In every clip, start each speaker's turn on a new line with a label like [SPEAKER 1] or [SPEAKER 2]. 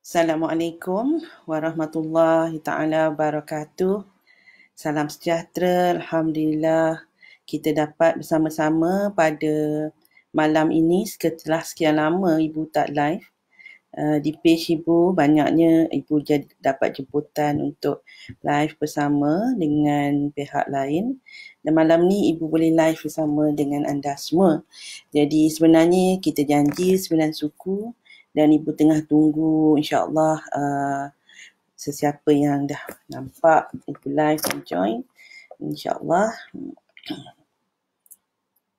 [SPEAKER 1] Assalamualaikum warahmatullahi ta'ala wabarakatuh. Salam sejahtera, Alhamdulillah kita dapat bersama-sama pada malam ini setelah sekian lama Ibu tak live. Di page Ibu banyaknya Ibu dapat jemputan untuk live bersama dengan pihak lain. Dan malam ni Ibu boleh live bersama dengan anda semua. Jadi sebenarnya kita janji 9 suku dan Ibu tengah tunggu insyaAllah sesiapa yang dah nampak Ibu live dan join. InsyaAllah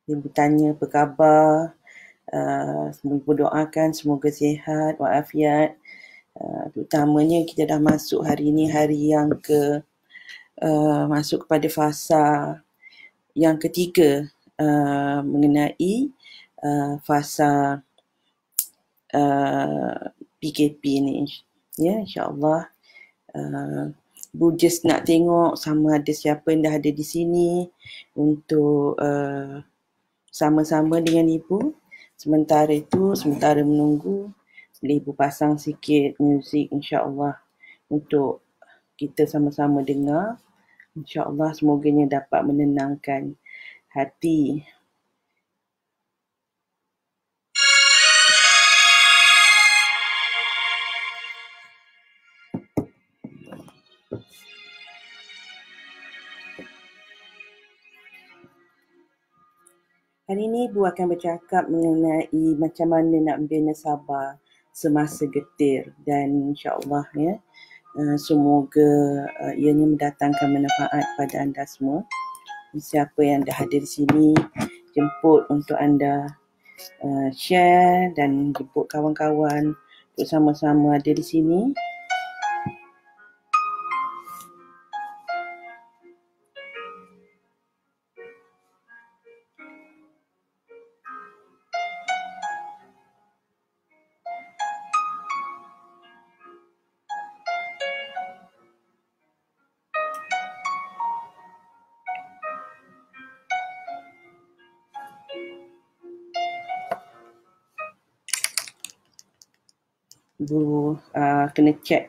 [SPEAKER 1] Ibu tanya apa khabar. Ibu doakan semoga sihat walafiat. Terutamanya kita dah masuk hari ini hari yang masuk kepada fasa yang ketiga mengenai fasa PKP ni. Ya, insyaAllah Bu just nak tengok sama ada siapa yang dah ada di sini untuk sama-sama dengan Ibu. Sementara itu, sementara menunggu, boleh Ibu pasang sikit muzik insyaAllah untuk kita sama-sama dengar. InsyaAllah semoganya dapat menenangkan hati. Hari ini Ibu akan bercakap mengenai macam mana nak membina sabar semasa getir dan insyaAllah ya, semoga ianya mendatangkan manfaat pada anda semua. Siapa yang dah ada di sini, jemput untuk anda share dan jemput kawan-kawan untuk sama-sama ada di sini. Bu kena check.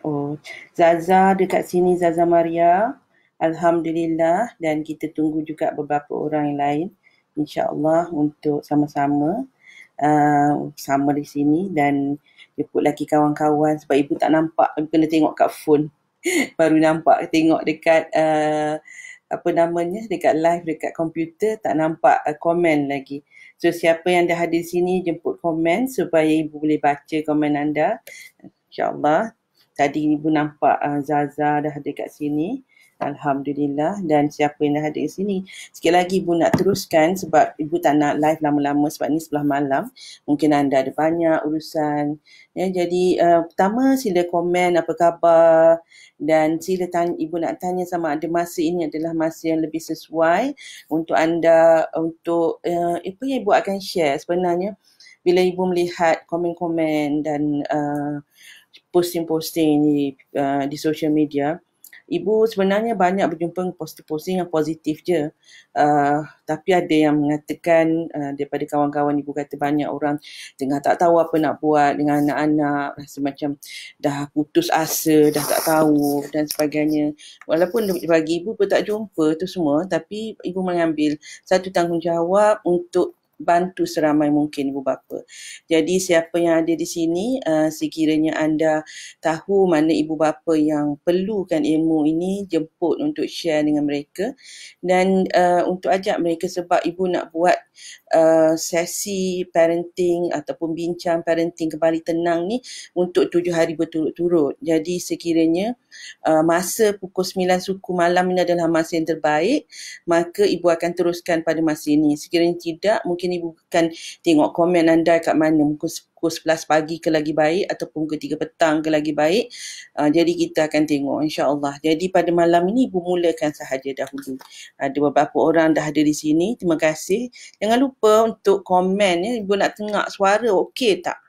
[SPEAKER 1] Zaza dekat sini, Zaza Maria. Alhamdulillah. Dan kita tunggu juga beberapa orang yang lain insyaAllah untuk sama-sama sama di sini dan jemput lagi kawan-kawan sebab Ibu tak nampak. Ibu kena tengok kat phone. Baru nampak tengok dekat dekat live dekat komputer tak nampak komen lagi. So siapa yang dah ada di sini jemput komen supaya Ibu boleh baca komen anda. InsyaAllah. Tadi Ibu nampak Zaza dah ada kat sini. Alhamdulillah. Dan siapa yang dah ada di sini. Sikit lagi Ibu nak teruskan sebab Ibu tak nak live lama-lama sebab ni sebelah malam. Mungkin anda ada banyak urusan. Ya, jadi pertama sila komen apa khabar dan sila tanya, Ibu nak tanya sama ada masa ini adalah masa yang lebih sesuai untuk anda untuk apa yang Ibu akan share. Sebenarnya bila Ibu melihat komen-komen dan posting-posting di social media, Ibu sebenarnya banyak berjumpa posting-posting yang positif je. Tapi ada yang mengatakan daripada kawan-kawan Ibu kata banyak orang tengah tak tahu apa nak buat dengan anak-anak, rasa macam dah putus asa, dah tak tahu dan sebagainya. Walaupun bagi Ibu pun tak jumpa tu semua, tapi Ibu mengambil satu tanggungjawab untuk bantu seramai mungkin ibu bapa. Jadi siapa yang ada di sini, sekiranya anda tahu mana ibu bapa yang perlukan ilmu ini, jemput untuk share dengan mereka dan untuk ajak mereka sebab ibu nak buat sesi parenting ataupun bincang parenting kembali tenang ni untuk 7 hari berturut-turut. Jadi sekiranya masa pukul 9 suku malam ini adalah masa yang terbaik, maka ibu akan teruskan pada masa ini. Sekiranya tidak, mungkin ibu akan tengok komen anda kat mana, pukul 11 pagi ke lagi baik ataupun pukul 3 petang ke lagi baik. Jadi kita akan tengok insyaAllah. Jadi pada malam ini ibu mulakan sahaja dahulu. Ada beberapa orang dah ada di sini, terima kasih. Jangan lupa untuk komen ya, ibu nak tengok suara okey tak?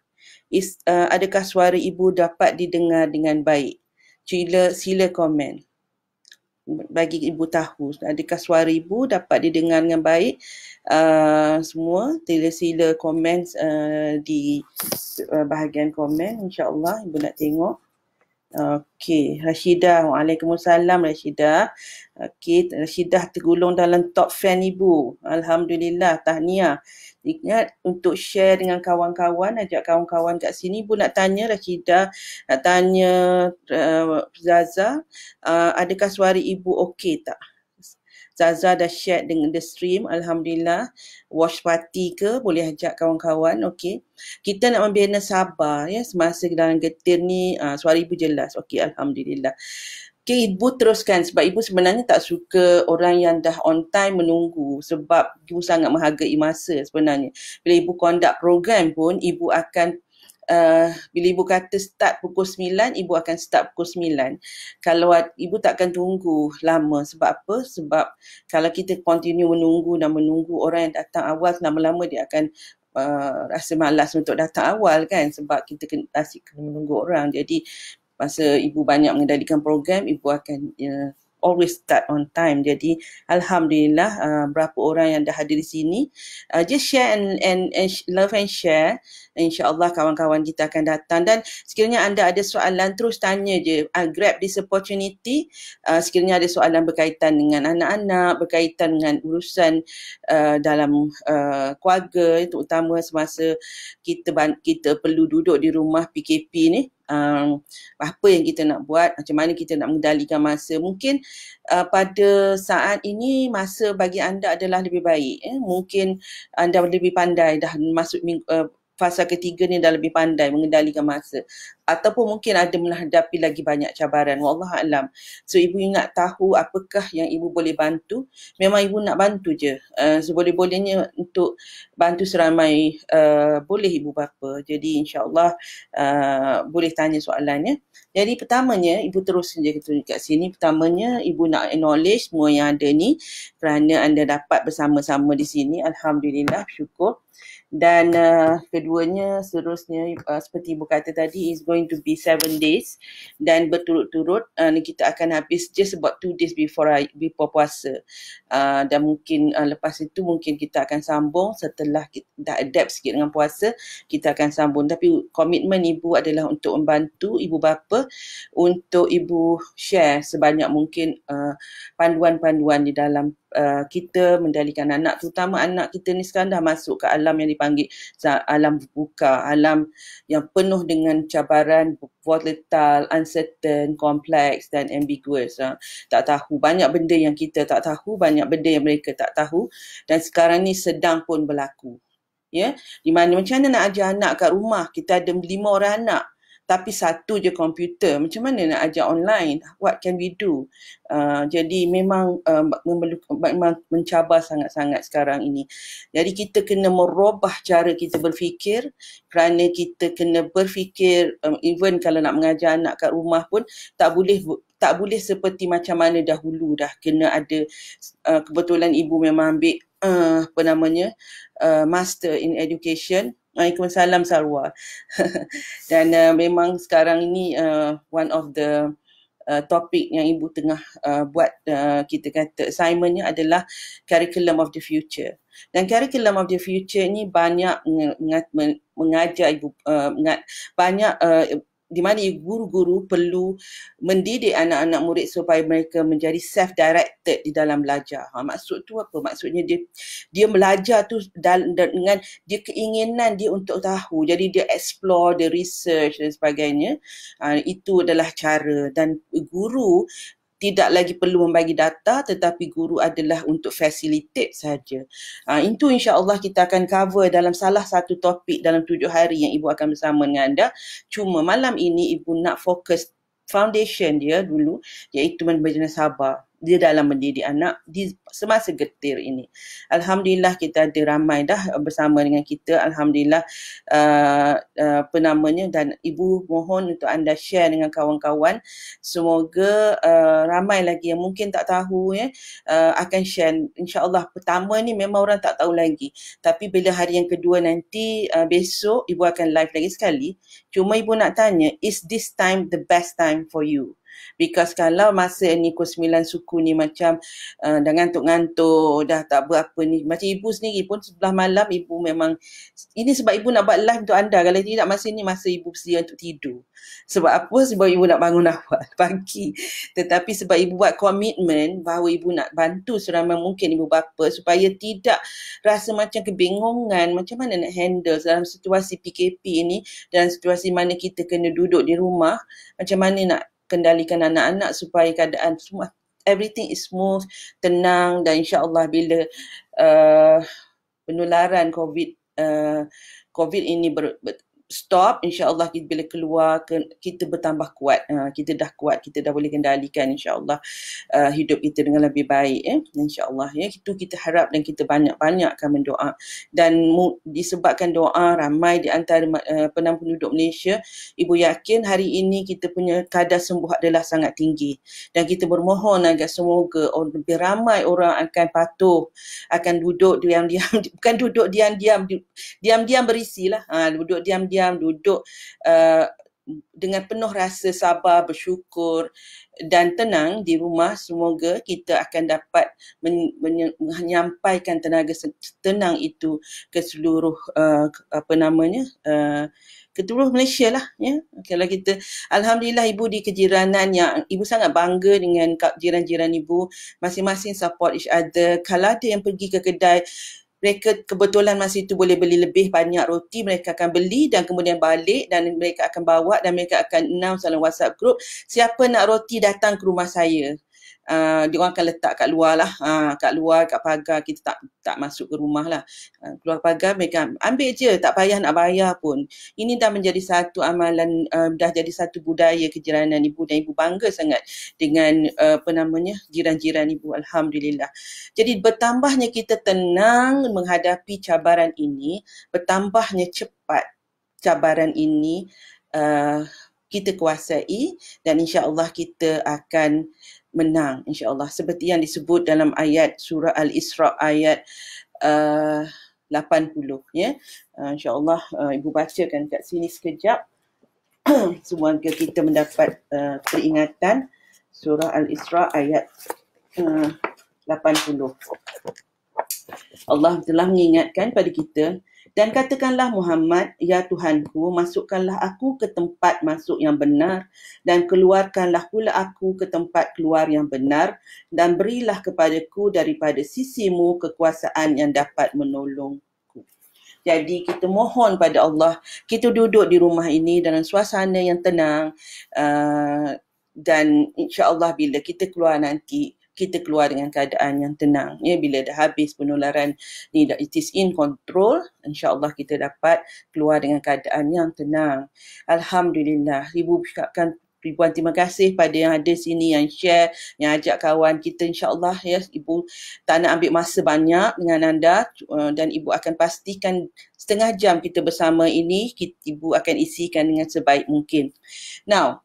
[SPEAKER 1] Adakah suara ibu dapat didengar dengan baik? Sila komen. bagi ibu tahu, adakah suara ibu dapat didengar dengan baik. Semua sila komen di bahagian komen, insyaAllah ibu nak tengok. Okey, Rashidah. Waalaikumsalam Rashidah. Okey, Rashidah tergolong dalam top fan ibu. Alhamdulillah, tahniah. Ingat untuk share dengan kawan-kawan, ajak kawan-kawan kat sini. Ibu nak tanya Rashidah, nak tanya Zaza, adakah suara ibu okey tak? Zaza dah share dengan the stream, Alhamdulillah. Watch party ke, boleh ajak kawan-kawan, okey. Kita nak membina sabar ya semasa dalam getir ni. Suara ibu jelas, okey, Alhamdulillah. Okey, ibu teruskan sebab ibu sebenarnya tak suka orang yang dah on time menunggu sebab ibu sangat menghargai masa sebenarnya. Bila ibu conduct program pun, ibu akan bila ibu kata start pukul 9, ibu akan start pukul 9. Kalau ibu tak akan tunggu lama. Sebab apa? Sebab kalau kita continue menunggu dan menunggu orang yang datang awal, lama-lama dia akan rasa malas untuk datang awal kan, sebab kita asyik kena menunggu orang. Jadi masa ibu banyak mengendalikan program, ibu akan always start on time. Jadi Alhamdulillah, berapa orang yang dah hadir di sini, just share and love and share. InsyaAllah kawan-kawan kita akan datang. Dan sekiranya anda ada soalan, terus tanya je. Grab this opportunity. Sekiranya ada soalan berkaitan dengan anak-anak, berkaitan dengan urusan dalam keluarga, terutama semasa kita perlu duduk di rumah PKP ni. Apa yang kita nak buat, macam mana kita nak mengendalikan masa. Mungkin pada saat ini masa bagi anda adalah lebih baik. Mungkin anda lebih pandai, dah masuk fasa ketiga ni, dah lebih pandai mengendalikan masa. Ataupun mungkin ada menghadapi lagi banyak cabaran. Wallahualam. So ibu ingat tahu apakah yang ibu boleh bantu. Memang ibu nak bantu je. Seboleh-bolehnya untuk bantu seramai boleh ibu bapa. Jadi insyaAllah boleh tanya soalannya. Jadi pertamanya, ibu terus je kat sini. Pertamanya, ibu nak acknowledge semua yang ada ni kerana anda dapat bersama-sama di sini. Alhamdulillah, syukur. Dan keduanya, seterusnya seperti ibu kata tadi, is going to be 7 days. Dan berturut-turut kita akan habis just about 2 days before puasa. Dan mungkin lepas itu mungkin kita akan sambung setelah kita dah adapt sikit dengan puasa, kita akan sambung. Tapi komitmen ibu adalah untuk membantu ibu bapa, untuk ibu share sebanyak mungkin panduan-panduan di dalam kita mengendalikan anak, terutama anak kita ni sekarang dah masuk ke alam yang dipanggil alam buka, alam yang penuh dengan cabaran, volatile, uncertain, kompleks dan ambiguous. Tak tahu, banyak benda yang kita tak tahu, banyak benda yang mereka tak tahu, dan sekarang ni sedang pun berlaku. Ya, di mana macam mana nak ajar anak kat rumah, kita ada 5 orang anak tapi 1 je komputer, macam mana nak ajar online, what can we do? Jadi memang memang mencabar sangat-sangat sekarang ini. Jadi kita kena merubah cara kita berfikir, kerana kita kena berfikir even kalau nak mengajar anak kat rumah pun tak boleh seperti macam mana dahulu. Dah kena ada kebetulan ibu memang ambil master in education. Waalaikumsalam Sarwa. Dan memang sekarang ini one of the topik yang ibu tengah buat, kita kata assignmentnya adalah curriculum of the future. Dan curriculum of the future ni banyak mengajar ibu, banyak di mana guru-guru perlu mendidik anak-anak murid supaya mereka menjadi self-directed di dalam belajar. Maksud tu apa? Maksudnya dia belajar tu dengan dia keinginan dia untuk tahu. Jadi dia explore, dia research dan sebagainya. Itu adalah cara. Dan guru tidak lagi perlu membagi data, tetapi guru adalah untuk facilitate saja. Itu insya-Allah kita akan cover dalam salah satu topik dalam 7 hari yang ibu akan bersama dengan anda. Cuma malam ini ibu nak fokus foundation dia dulu, iaitu membina sabar dia dalam mendidik anak di semasa getir ini. Alhamdulillah kita ada ramai dah bersama dengan kita. Alhamdulillah dan ibu mohon untuk anda share dengan kawan-kawan. Semoga ramai lagi yang mungkin tak tahu akan share. InsyaAllah pertama ni memang orang tak tahu lagi. Tapi bila hari yang kedua nanti, besok ibu akan live lagi sekali. Cuma ibu nak tanya, is this time the best time for you? Because kalau masa ni pukul 9 suku ni macam dah ngantuk-ngantuk, dah tak berapa ni. Macam ibu sendiri pun sebelah malam ibu memang, ini sebab ibu nak buat live untuk anda. Kalau tidak masa ni masa ibu sedia untuk tidur. Sebab apa? Sebab ibu nak bangun awal pagi. Tetapi sebab ibu buat komitmen bahawa ibu nak bantu seramai mungkin ibu bapa supaya tidak rasa macam kebingungan macam mana nak handle dalam situasi PKP ini, dalam situasi mana kita kena duduk di rumah, macam mana nak kendalikan anak-anak supaya keadaan semua everything is smooth, tenang, dan insya-Allah bila penularan COVID ini stop, insya-Allah bila keluar kita bertambah kuat, kita dah kuat, kita dah boleh kendalikan insya-Allah hidup kita dengan lebih baik, insya-Allah ya. Itu kita harap dan kita banyak-banyakkan mendoa, dan disebabkan doa ramai di antara penduduk Malaysia, ibu yakin hari ini kita punya kadar sembuh adalah sangat tinggi, dan kita bermohon agar semoga lebih ramai orang akan patuh, akan duduk diam-diam, bukan duduk diam-diam berisilah, duduk diam-diam, duduk dengan penuh rasa sabar, bersyukur dan tenang di rumah. Semoga kita akan dapat menyampaikan tenaga tenang itu ke seluruh ke seluruh Malaysia lah ya. Kalau kita, alhamdulillah ibu di kejiranan yang ibu sangat bangga dengan jiran-jiran ibu, masing-masing support each other. Kalau ada yang pergi ke kedai, mereka kebetulan masa itu boleh beli lebih banyak roti, mereka akan beli dan kemudian balik, dan mereka akan bawa dan mereka akan announce dalam WhatsApp group, siapa nak roti datang ke rumah saya. Dia orang akan letak kat luar lah, kat luar, kat pagar, kita tak masuk ke rumah lah. Keluar pagar, mereka ambil je, tak payah nak bayar pun. Ini dah menjadi satu amalan, dah jadi satu budaya kejiranan ibu, dan ibu bangga sangat dengan jiran-jiran ibu, alhamdulillah. Jadi bertambahnya kita tenang menghadapi cabaran ini, bertambahnya cepat cabaran ini kita kuasai, dan insya-Allah kita akan menang insya-Allah, seperti yang disebut dalam ayat surah Al-Isra ayat 80 ya. Insya-Allah ibu bacakan kat sini sekejap. Semoga kita mendapat peringatan surah Al-Isra ayat 80. Allah telah mengingatkan pada kita, dan katakanlah Muhammad, ya Tuhanku, masukkanlah aku ke tempat masuk yang benar, dan keluarkanlah pula aku ke tempat keluar yang benar, dan berilah kepadaku daripada sisimu kekuasaan yang dapat menolongku. Jadi kita mohon pada Allah, kita duduk di rumah ini dalam suasana yang tenang, dan insya-Allah bila kita keluar nanti, kita keluar dengan keadaan yang tenang ya. Bila dah habis penularan ni, it is in control, insya-Allah kita dapat keluar dengan keadaan yang tenang. Alhamdulillah. Ibu ucapkan ribuan terima kasih pada yang ada sini, yang share, yang ajak kawan kita, insya-Allah ya. Ibu tak nak ambil masa banyak dengan anda, dan ibu akan pastikan setengah jam kita bersama ini, ibu akan isikan dengan sebaik mungkin. Now,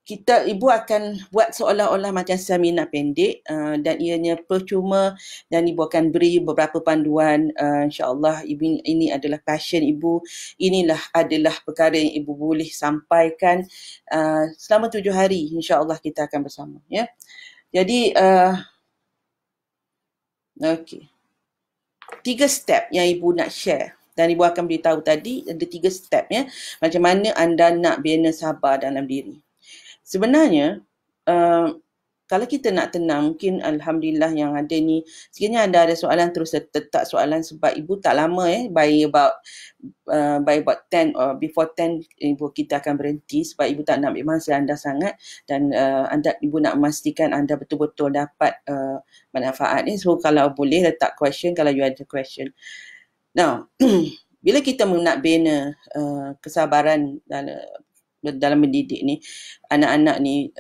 [SPEAKER 1] ibu akan buat seolah-olah macam seminar pendek, dan ianya percuma, dan ibu akan beri beberapa panduan. InsyaAllah ini adalah passion ibu, inilah adalah perkara yang ibu boleh sampaikan selama 7 hari. InsyaAllah kita akan bersama ya. Jadi okay, 3 step yang ibu nak share, dan ibu akan beritahu tadi ada 3 step ya, macam mana anda nak bina sabar dalam diri. Sebenarnya, kalau kita nak tenang, mungkin alhamdulillah yang ada ni, sekiranya anda ada soalan, terus letak soalan, sebab ibu tak lama by about 10 or before 10 kita akan berhenti, sebab ibu tak nak ambil masa anda sangat, dan ibu nak memastikan anda betul-betul dapat manfaat ni. So kalau boleh letak question kalau you ada question. Now, bila kita nak bina kesabaran dalam mendidik ni, anak-anak ni,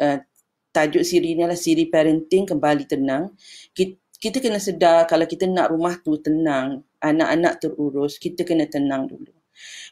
[SPEAKER 1] tajuk siri ni adalah siri parenting kembali tenang. Kita kena sedar kalau kita nak rumah tu tenang, anak-anak terurus, kita kena tenang dulu.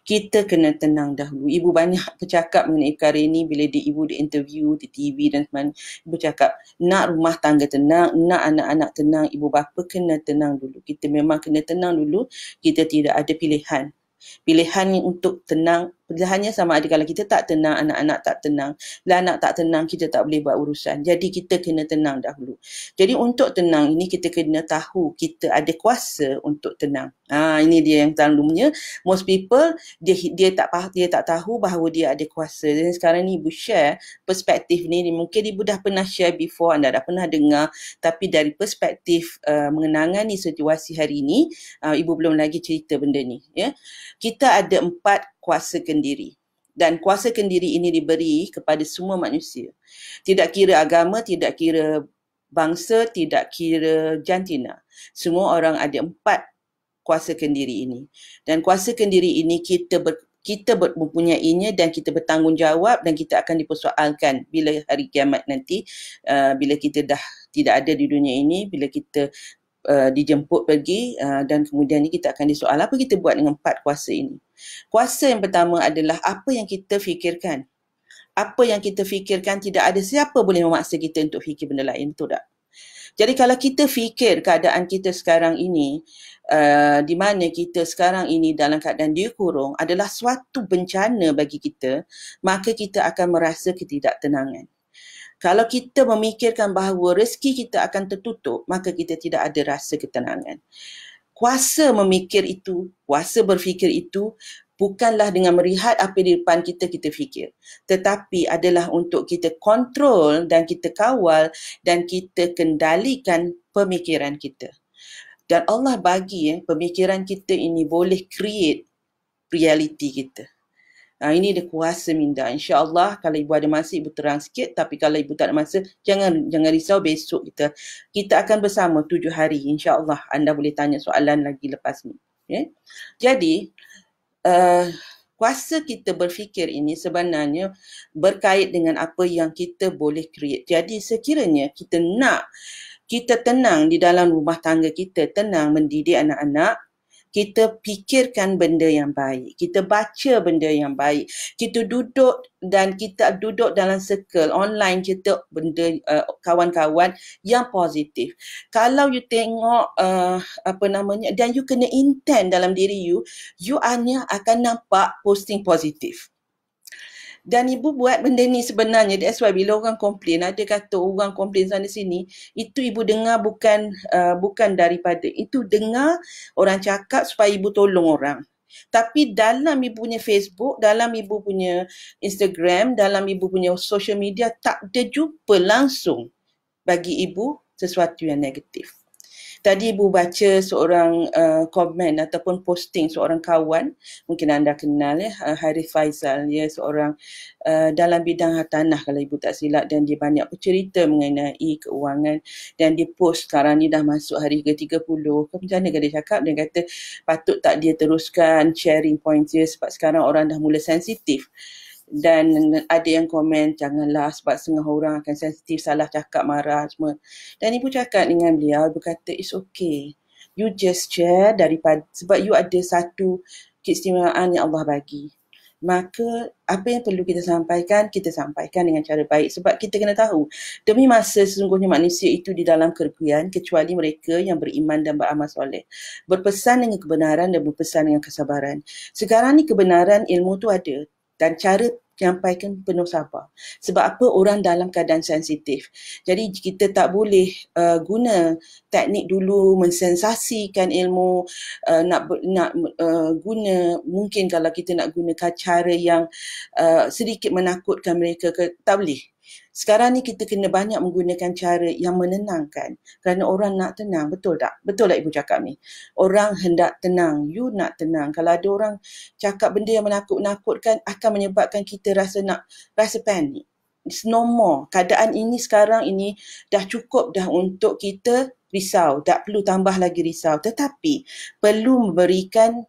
[SPEAKER 1] Kita kena tenang dahulu. Ibu banyak bercakap mengenai perkara ini bila ibu di-interview di TV dan sebagainya. Ibu cakap, nak rumah tangga tenang, nak anak-anak tenang, ibu bapa kena tenang dulu. Kita memang kena tenang dulu. Kita tidak ada pilihan. Pilihan untuk tenang Pilihannya sama ada kalau kita tak tenang, anak-anak tak tenang. Bila anak tak tenang, kita tak boleh buat urusan. Jadi kita kena tenang dahulu. Jadi untuk tenang ini kita kena tahu kita ada kuasa untuk tenang. Ini dia yang selalunya most people dia tak tahu bahawa dia ada kuasa. Dan sekarang ni ibu share perspektif ni mungkin ibu dah pernah share before, anda dah pernah dengar, tapi dari perspektif mengenangani situasi hari ini, ibu belum lagi cerita benda ni, ya. Kita ada 4 kuasa kendiri. Dan kuasa kendiri ini diberi kepada semua manusia. Tidak kira agama, tidak kira bangsa, tidak kira jantina. Semua orang ada 4 kuasa kendiri ini. Dan kuasa kendiri ini kita mempunyainya dan kita bertanggungjawab dan kita akan dipersoalkan bila hari kiamat nanti, bila kita dah tidak ada di dunia ini, bila kita dijemput pergi, dan kemudian ni kita akan disoal apa kita buat dengan 4 kuasa ini. Kuasa yang pertama adalah apa yang kita fikirkan. Apa yang kita fikirkan, tidak ada siapa boleh memaksa kita untuk fikir benda lain, betul tak? Jadi kalau kita fikir keadaan kita sekarang ini, di mana kita sekarang ini dalam keadaan dikurung adalah suatu bencana bagi kita, maka kita akan merasa ketidaktenangan. Kalau kita memikirkan bahawa rezeki kita akan tertutup, maka kita tidak ada rasa ketenangan. Kuasa memikir itu, kuasa berfikir itu, bukanlah dengan melihat apa di depan kita fikir. Tetapi adalah untuk kita kontrol dan kita kawal dan kita kendalikan pemikiran kita. Dan Allah bagi pemikiran kita ini boleh create reality kita. Ini dia kuasa minda. InsyaAllah kalau ibu ada masa, ibu terang sikit. Tapi kalau ibu tak ada masa, jangan risau, besok kita akan bersama 7 hari. InsyaAllah anda boleh tanya soalan lagi lepas ni. Okay? Jadi, kuasa kita berfikir ini sebenarnya berkait dengan apa yang kita boleh create. Jadi sekiranya kita tenang di dalam rumah tangga kita, tenang mendidik anak-anak, kita fikirkan benda yang baik, kita baca benda yang baik, kita duduk dalam circle online kita benda kawan-kawan yang positif. Kalau you tengok dan you kena intent dalam diri you hanya akan nampak posting positif. Dan ibu buat benda ni sebenarnya, that's why bila orang komplain, ada kata orang komplain sana sini, itu ibu dengar bukan daripada, itu dengar orang cakap supaya ibu tolong orang. Tapi dalam ibu punya Facebook, dalam ibu punya Instagram, dalam ibu punya social media, tak ada jumpa langsung bagi ibu sesuatu yang negatif. Tadi ibu baca seorang komen ataupun posting seorang kawan, mungkin anda kenal Harith Faisal, dia seorang dalam bidang hartanah kalau ibu tak silap, dan dia banyak bercerita mengenai keuangan dan dia post sekarang ni dah masuk hari ke-30. Macam mana dia cakap, dia kata patut tak dia teruskan sharing points dia sebab sekarang orang dah mula sensitif. Dan ada yang komen, janganlah sebab setengah orang akan sensitif, salah cakap, marah semua. Dan ibu cakap dengan beliau, ibu kata it's okay. You just share sebab you ada satu keistimewaan yang Allah bagi. Maka apa yang perlu kita sampaikan dengan cara baik. Sebab kita kena tahu, demi masa sesungguhnya manusia itu di dalam kerugian kecuali mereka yang beriman dan beramal soleh. Berpesan dengan kebenaran dan berpesan dengan kesabaran. Sekarang ni kebenaran, ilmu tu ada. Dan cara menyampaikan penuh sabar. Sebab apa? Orang dalam keadaan sensitif. Jadi kita tak boleh guna teknik dulu mensensasikan ilmu, guna, mungkin kalau kita nak gunakan cara yang sedikit menakutkan mereka, tak boleh. Sekarang ni kita kena banyak menggunakan cara yang menenangkan. Kerana orang nak tenang, betul tak? Betul tak ibu cakap ni? Orang hendak tenang, you nak tenang. Kalau ada orang cakap benda yang menakut-nakutkan, akan menyebabkan kita rasa panik. It's no more. Keadaan ini sekarang ini dah cukup dah untuk kita risau. Tak perlu tambah lagi risau. Tetapi perlu memberikan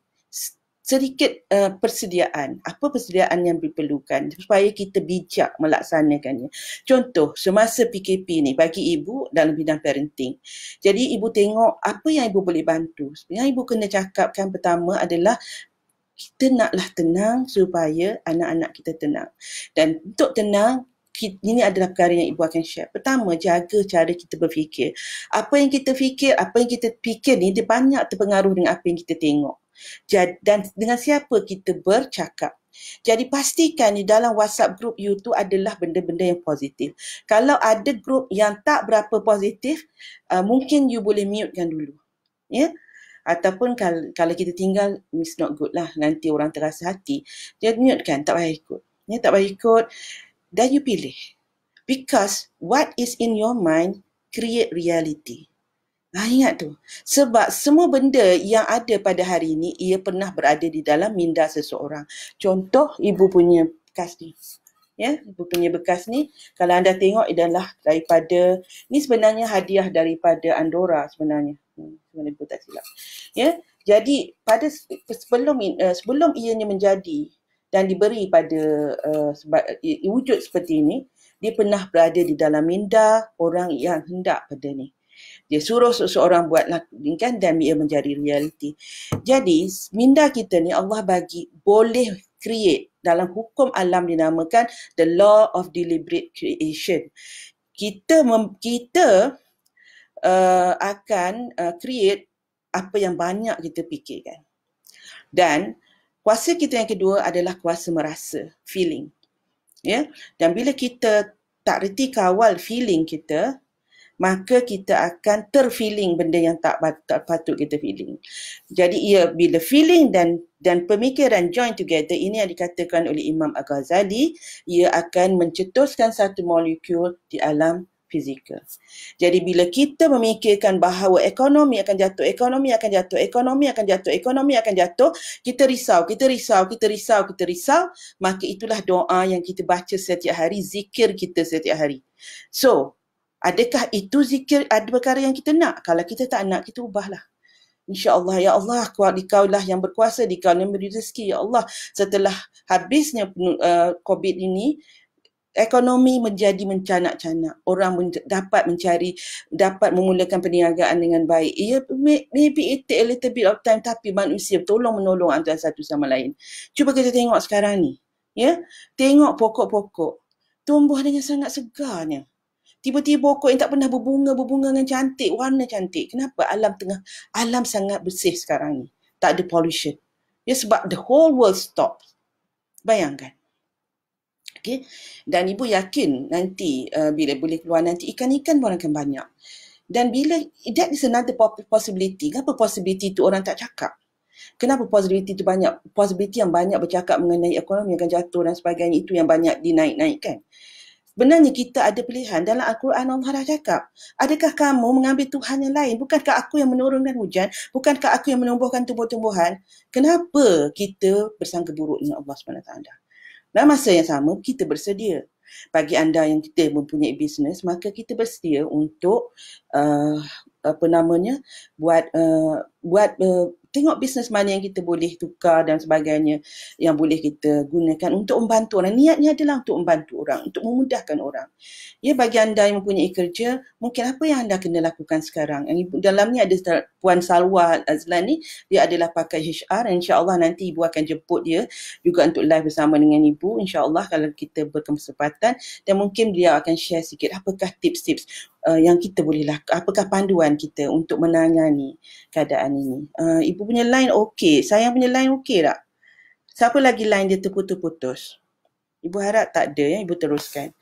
[SPEAKER 1] sedikit persediaan. Apa persediaan yang diperlukan supaya kita bijak melaksanakannya. Contoh, semasa PKP ni bagi ibu dalam bidang parenting. Jadi ibu tengok apa yang ibu boleh bantu. Yang ibu kena cakapkan pertama adalah kita naklah tenang supaya anak-anak kita tenang. Dan untuk tenang, ini adalah perkara yang ibu akan share. Pertama, jaga cara kita berfikir. Apa yang kita fikir ni dia banyak terpengaruh dengan apa yang kita tengok. Dan dengan siapa kita bercakap. Jadi pastikan di dalam WhatsApp group you tu adalah benda-benda yang positif. Kalau ada group yang tak berapa positif, mungkin you boleh mutekan dulu. Ya? Ataupun kalau kita tinggal, it's not good lah. Nanti orang terasa hati. Dia mutekan, tak payah ikut. Ya, tak payah ikut. Dan you pilih. Because what is in your mind create reality. Ingat tu. Sebab semua benda yang ada pada hari ini, ia pernah berada di dalam minda seseorang. Contoh, ibu punya bekas ni. Ya, ibu punya bekas ni, kalau anda tengok adalah daripada, ni sebenarnya hadiah daripada Andorra sebenarnya. Sebenarnya ibu tak silap. Ya, jadi pada sebelum ianya menjadi dan diberi pada wujud seperti ini, dia pernah berada di dalam minda orang yang hendak pada ni. Dia suruh seseorang buat kan, dan ia menjadi realiti. Jadi minda kita ni Allah bagi boleh create. Dalam hukum alam dinamakan the law of deliberate creation. Kita akan create apa yang banyak kita fikirkan. Dan kuasa kita yang kedua adalah kuasa merasa, feeling. Ya, dan bila kita tak reti kawal feeling kita, maka kita akan terfeeling benda yang tak patut kita feeling. Jadi ia bila feeling dan pemikiran join together, ini yang dikatakan oleh Imam Al-Ghazali, ia akan mencetuskan satu molekul di alam fizikal. Jadi bila kita memikirkan bahawa ekonomi akan jatuh, ekonomi akan jatuh, ekonomi akan jatuh, ekonomi akan jatuh, kita risau, maka itulah doa yang kita baca setiap hari, zikir kita setiap hari. So, adakah itu zikir, ada perkara yang kita nak? Kalau kita tak nak, kita ubahlah. InsyaAllah, ya Allah, Dikaulah yang berkuasa, Dikau yang beri rezeki. Ya Allah, setelah habisnya COVID ini, ekonomi menjadi mencanak-canak. Orang dapat memulakan perniagaan dengan baik. Maybe it take a little bit of time, tapi manusia tolong-menolong antara satu sama lain. Cuba kita tengok sekarang ni. Ya, tengok pokok-pokok. Tumbuh dengan sangat segarnya. Tiba-tiba pokok yang tak pernah berbunga dengan cantik, warna cantik. Kenapa? Alam sangat bersih sekarang ni. Tak ada pollution. Ya, sebab the whole world stop. Bayangkan. Okay. Dan ibu yakin nanti bila boleh keluar nanti, ikan-ikan pun akan banyak. Dan bila, that is another possibility. Kenapa possibility itu orang tak cakap? Kenapa possibility itu banyak? Possibility yang banyak bercakap mengenai ekonomi akan jatuh dan sebagainya, itu yang banyak dinaik-naikkan. Sebenarnya kita ada pilihan. Dalam Al-Quran Allah dah cakap, adakah kamu mengambil Tuhan yang lain? Bukankah aku yang menurunkan hujan? Bukankah aku yang menumbuhkan tumbuh-tumbuhan? Kenapa kita bersangka buruk dengan Allah SWT? Dalam masa yang sama, kita bersedia. Bagi anda yang kita mempunyai bisnes, maka kita bersedia untuk buat tengok bisnes mana yang kita boleh tukar dan sebagainya, yang boleh kita gunakan untuk membantu orang. Niatnya adalah untuk membantu orang, untuk memudahkan orang. Ya, bagi anda yang mempunyai kerja, mungkin apa yang anda kena lakukan sekarang? Yang dalam ni ada Puan Salwa Azlan ni, dia adalah pakai HR. InsyaAllah nanti ibu akan jemput dia juga untuk live bersama dengan ibu. InsyaAllah kalau kita berkesempatan, dan mungkin beliau akan share sikit apakah tips-tips yang kita boleh lakukan, apakah panduan kita untuk menangani keadaan ini. Ibu punya line okey, saya punya line okey tak? Siapa lagi line dia terputus-putus? Ibu harap tak ada, ya, ibu teruskan.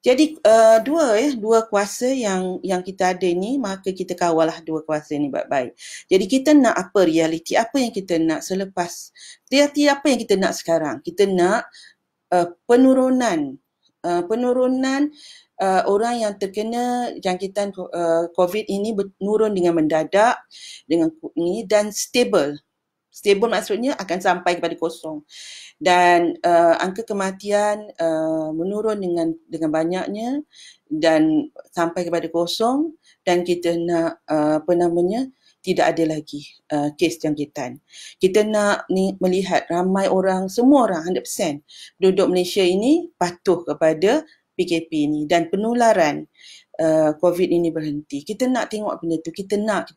[SPEAKER 1] Jadi dua kuasa yang kita ada ni, maka kita kawallah dua kuasa ni baik-baik. Jadi kita nak apa realiti, apa yang kita nak selepas, realiti apa yang kita nak sekarang? Kita nak penurunan orang yang terkena jangkitan COVID ini menurun dengan mendadak, dengan ini, dan stable. Stable maksudnya akan sampai kepada kosong. Dan angka kematian menurun dengan banyaknya dan sampai kepada kosong, dan kita nak tidak ada lagi kes jangkitan. Kita nak melihat ramai orang, semua orang 100% penduduk Malaysia ini patuh kepada PKP ini dan penularan COVID ini berhenti. Kita nak tengok benda tu, kita nak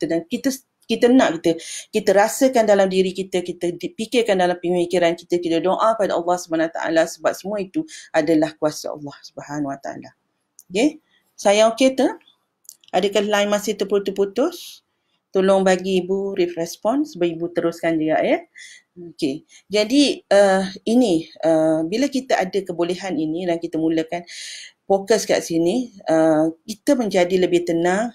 [SPEAKER 1] kita rasakan dalam diri kita, kita fikirkan dalam pemikiran kita, kita doa pada Allah SWT, sebab semua itu adalah kuasa Allah SWT. Okay? Saya okey tu? Adakah line masih terputus-putus? Tolong bagi ibu respon supaya ibu teruskan juga, ya. Okey. Jadi ini bila kita ada kebolehan ini dan kita mulakan fokus kat sini, kita menjadi lebih tenang.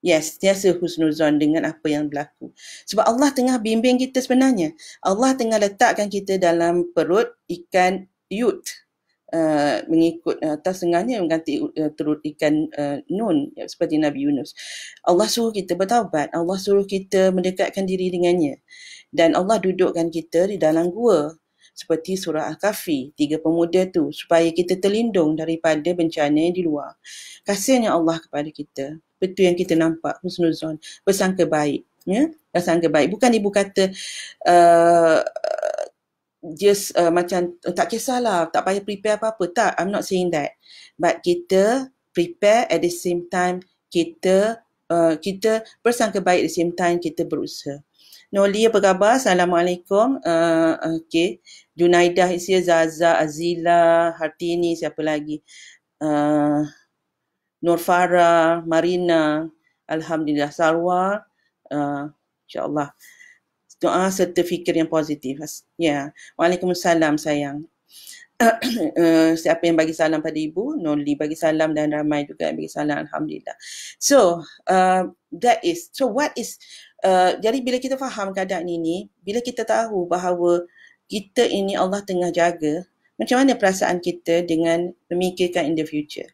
[SPEAKER 1] Yes, sentiasa husnuzon dengan apa yang berlaku. Sebab Allah tengah bimbing kita sebenarnya. Allah tengah letakkan kita dalam perut ikan yut. Mengikut setengahnya mengganti turut ikan nun seperti Nabi Yunus. Allah suruh kita bertaubat, Allah suruh kita mendekatkan diri dengannya, dan Allah dudukkan kita di dalam gua seperti surah Al-Kahfi, 3 pemuda tu, supaya kita terlindung daripada bencana yang di luar. Kasihnya Allah kepada kita, betul yang kita nampak, husnuzon, bersangka baik, ya, bersangka baik. Bukan ibu kata just macam tak kisahlah, tak payah prepare apa-apa. Tak, I'm not saying that. But kita prepare at the same time kita bersangka baik, at the same time kita berusaha. Noli, apa khabar? Assalamualaikum. Okay. Junaidah is here, Zaza, Azila, Hartini, siapa lagi? Nur Farah, Marina, Alhamdulillah, Sarwa, insyaAllah. Doa serta fikir yang positif. Ya. Waalaikumsalam sayang. Siapa yang bagi salam pada ibu? Noli bagi salam dan ramai juga yang bagi salam, Alhamdulillah. So, what is jadi bila kita faham keadaan ini, bila kita tahu bahawa kita ini Allah tengah jaga, macam mana perasaan kita dengan memikirkan in the future?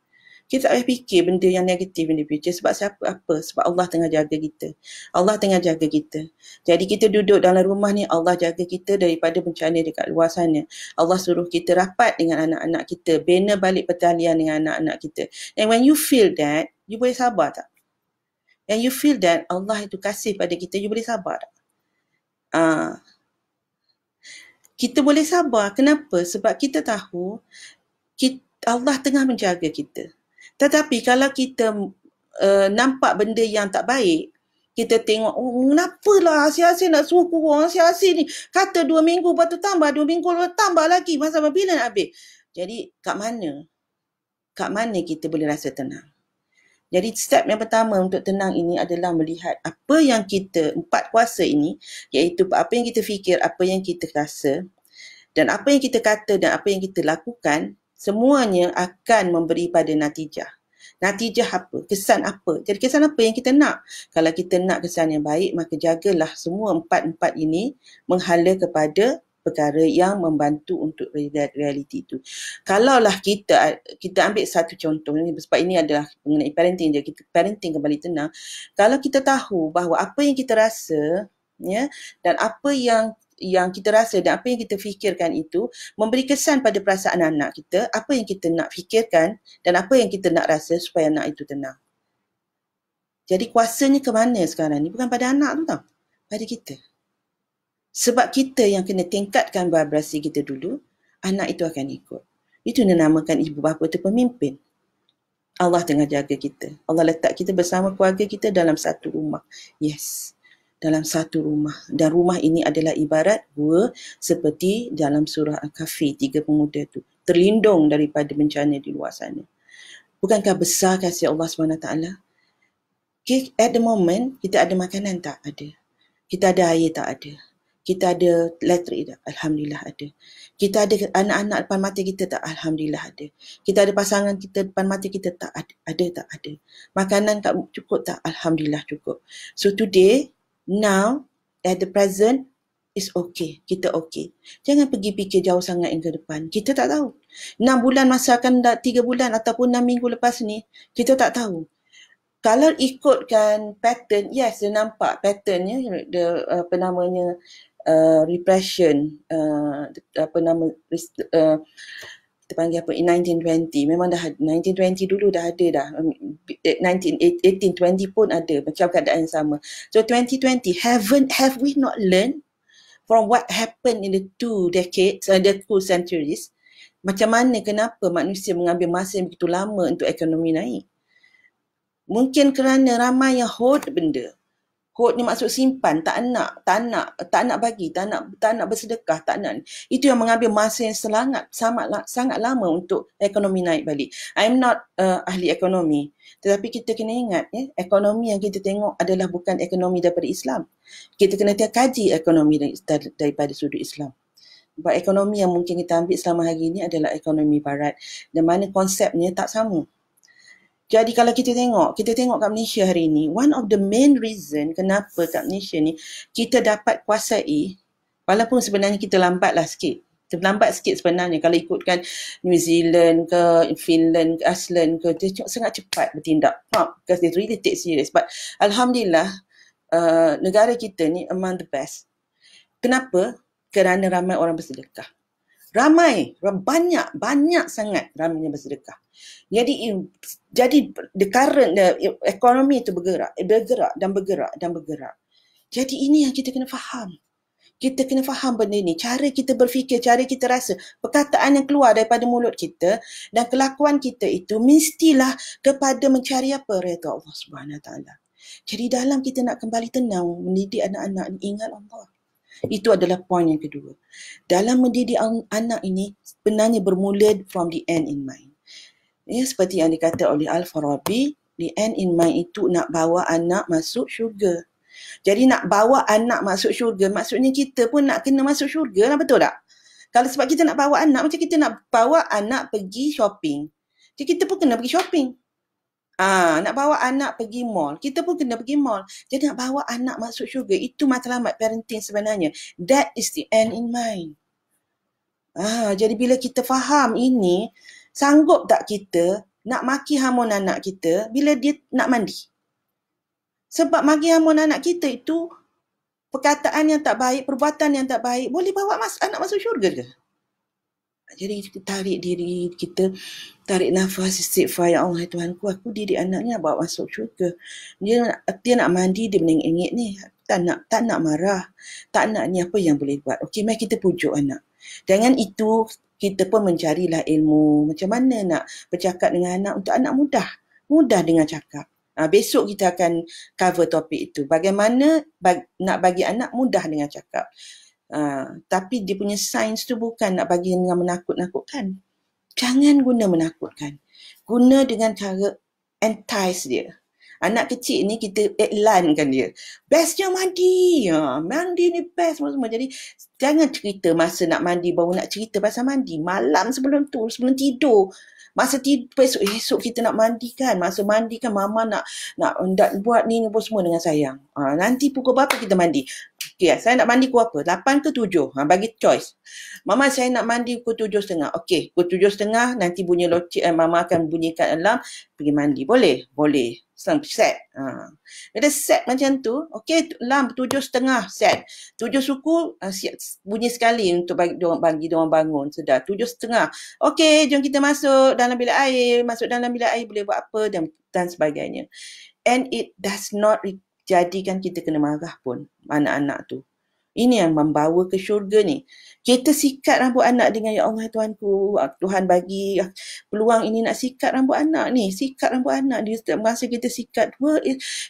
[SPEAKER 1] Kita tak payah fikir benda yang negatif in the future. Sebab apa? Sebab Allah tengah jaga kita. Allah tengah jaga kita. Jadi kita duduk dalam rumah ni, Allah jaga kita daripada bencana dekat luar sana. Allah suruh kita rapat dengan anak-anak kita, bina balik pertalian dengan anak-anak kita. And when you feel that, you boleh sabar tak? And you feel that Allah itu kasih pada kita, you boleh sabar tak? Kita boleh sabar. Kenapa? Sebab kita tahu Allah tengah menjaga kita. Tetapi kalau kita nampak benda yang tak baik, kita tengok, kenapalah asyik-asyik nak suruh kurang, asyik-asyik ni kata 2 minggu, lepas tu tambah 2 minggu, lepas tambah lagi, masa bila nak habis? Jadi kat mana kita boleh rasa tenang? Jadi step yang pertama untuk tenang ini adalah melihat apa yang kita, 4 kuasa ini, iaitu apa yang kita fikir, apa yang kita rasa, dan apa yang kita kata dan apa yang kita lakukan, semuanya akan memberi pada natijah. Natijah apa? Kesan apa? Jadi kesan apa yang kita nak? Kalau kita nak kesan yang baik, maka jagalah semua 4 ini menghala kepada perkara yang membantu untuk realiti itu. Kalaulah kita ambil satu contoh, sebab ini adalah mengenai parenting, je kita parenting kembali tenang. Kalau kita tahu bahawa apa yang kita rasa, ya, dan apa yang kita rasa dan apa yang kita fikirkan itu memberi kesan pada perasaan anak kita, apa yang kita nak fikirkan dan apa yang kita nak rasa supaya anak itu tenang. Jadi kuasanya ke mana sekarang ni? Bukan pada anak tu tau, pada kita. Sebab kita yang kena tingkatkan vibrasi kita dulu, anak itu akan ikut. Itu dinamakan ibu bapa itu pemimpin. Allah tengah jaga kita. Allah letak kita bersama keluarga kita dalam satu rumah. Yes, dalam satu rumah. Dan rumah ini adalah ibarat gua seperti dalam surah Al-Kahfi, 3 pemuda tu, terlindung daripada bencana di luar sana. Bukankah besar kasih Allah SWT? Okay, at the moment, kita ada makanan tak? Ada. Kita ada air tak? Ada. Kita ada elektrik tak? Alhamdulillah ada. Kita ada anak-anak depan mata kita tak? Alhamdulillah ada. Kita ada pasangan kita depan mata kita tak? Ada tak? Ada. Makanan tak cukup tak? Alhamdulillah cukup. So today, now, at the present, is okay. Kita okay. Jangan pergi fikir jauh sangat yang ke depan. Kita tak tahu. 6 bulan masa akan 3 bulan ataupun 6 minggu lepas ni, kita tak tahu. Kalau ikutkan pattern, yes, dia nampak patternnya, apa namanya, repression, kita panggil apa, in 1920, memang dah 1920 dulu dah ada dah, 1820 pun ada macam keadaan yang sama. So 2020, have we not learned from what happened in the 2 decades, the 2 centuries? Macam mana, kenapa manusia mengambil masa yang begitu lama untuk ekonomi naik? Mungkin kerana ramai yang hold benda. Kod ni maksud simpan, tak nak bagi, tak nak bersedekah, tak nak. Itu yang mengambil masa yang sangat lama untuk ekonomi naik balik. I'm not ahli ekonomi, tetapi kita kena ingat, ekonomi yang kita tengok adalah bukan ekonomi daripada Islam. Kita kena kaji ekonomi daripada sudut Islam. Sebab ekonomi yang mungkin kita ambil selama hari ini adalah ekonomi barat, dan mana konsepnya tak sama. Jadi kalau kita tengok kat Malaysia hari ini, one of the main reason kenapa kat Malaysia ni kita dapat kuasai, walaupun sebenarnya kita lambatlah sikit. Terlambat sikit sebenarnya kalau ikutkan New Zealand ke, Finland ke, Iceland ke, dia sangat cepat bertindak. Because they really take serious. But Alhamdulillah, negara kita ni among the best. Kenapa? Kerana ramai orang bersedekah. Banyak sangat ramainya bersedekah. Jadi the current ekonomi itu bergerak. Jadi ini yang kita kena faham. Kita kena faham benda ni. Cara kita berfikir, cara kita rasa, perkataan yang keluar daripada mulut kita dan kelakuan kita itu mestilah kepada mencari apa? Redha Allah Subhanahu Wa Taala. Jadi dalam kita nak kembali tenang, mendidik anak-anak ni, ingat Allah. Itu adalah poin yang kedua. Dalam mendidik anak ini sebenarnya bermula from the end in mind. Ya, seperti yang dikata oleh Al-Farabi, the end in mind itu nak bawa anak masuk syurga. Jadi nak bawa anak masuk syurga, maksudnya kita pun nak kena masuk syurga lah, betul tak? Kalau sebab kita nak bawa anak, macam kita nak bawa anak pergi shopping. Jadi kita pun kena pergi shopping. Nak bawa anak pergi mall, kita pun kena pergi mall. Jadi nak bawa anak masuk syurga, itu matlamat parenting sebenarnya. That is the end in mind. Jadi bila kita faham ini, sanggup tak kita nak maki hamun anak kita bila dia nak mandi? Sebab maki hamun anak kita itu perkataan yang tak baik, perbuatan yang tak baik, boleh bawa anak masuk syurga ke? Jadi kita tarik diri kita, tarik nafas, istighfar, ya Allah Tuhanku, aku didik anak ni nak bawa masuk syurga. Dia nak mandi, dia menengik-engik ni. Tak nak marah, tak nak ni, apa yang boleh buat? Okey, mari kita pujuk anak. Dengan itu kita pun mencarilah ilmu macam mana nak bercakap dengan anak untuk anak mudah dengan cakap. Besok kita akan cover topik itu. Bagaimana nak bagi anak mudah dengan cakap. Tapi dia punya sains tu bukan nak bagi dengan menakut-nakutkan. Jangan guna menakutkan. Guna dengan cara entice dia. Anak kecil ni kita iklankan dia. Bestnya mandi. Mandi ni best semua. Jadi jangan cerita masa nak mandi, baru nak cerita pasal mandi. Malam sebelum tu, sebelum tidur. Masa tidur, esok kita nak mandi kan. Masa mandi kan mama nak buat ni apa semua dengan sayang. Nanti pukul berapa kita mandi? Okay, saya nak mandi pukul apa? 8 ke 7? Bagi choice. Mama, saya nak mandi pukul 7.30. Okey, pukul 7.30 nanti bunyi locik, mama akan bunyikan alarm, pergi mandi. Boleh? Boleh. Set. Bila set macam tu, okey, alarm 7.30 set. 7 suku, bunyi sekali untuk bagi diorang bangun. Sedar. 7.30. Okey, jom kita masuk dalam bilik air. Masuk dalam bilik air boleh buat apa dan sebagainya. And it does not jadikan kita kena marah pun anak-anak tu. Ini yang membawa ke syurga ni. Kita sikat rambut anak dengan ya Allah Tuhanku, Tuhan bagi peluang ini nak sikat rambut anak ni. Sikat rambut anak dia. Masa kita sikat,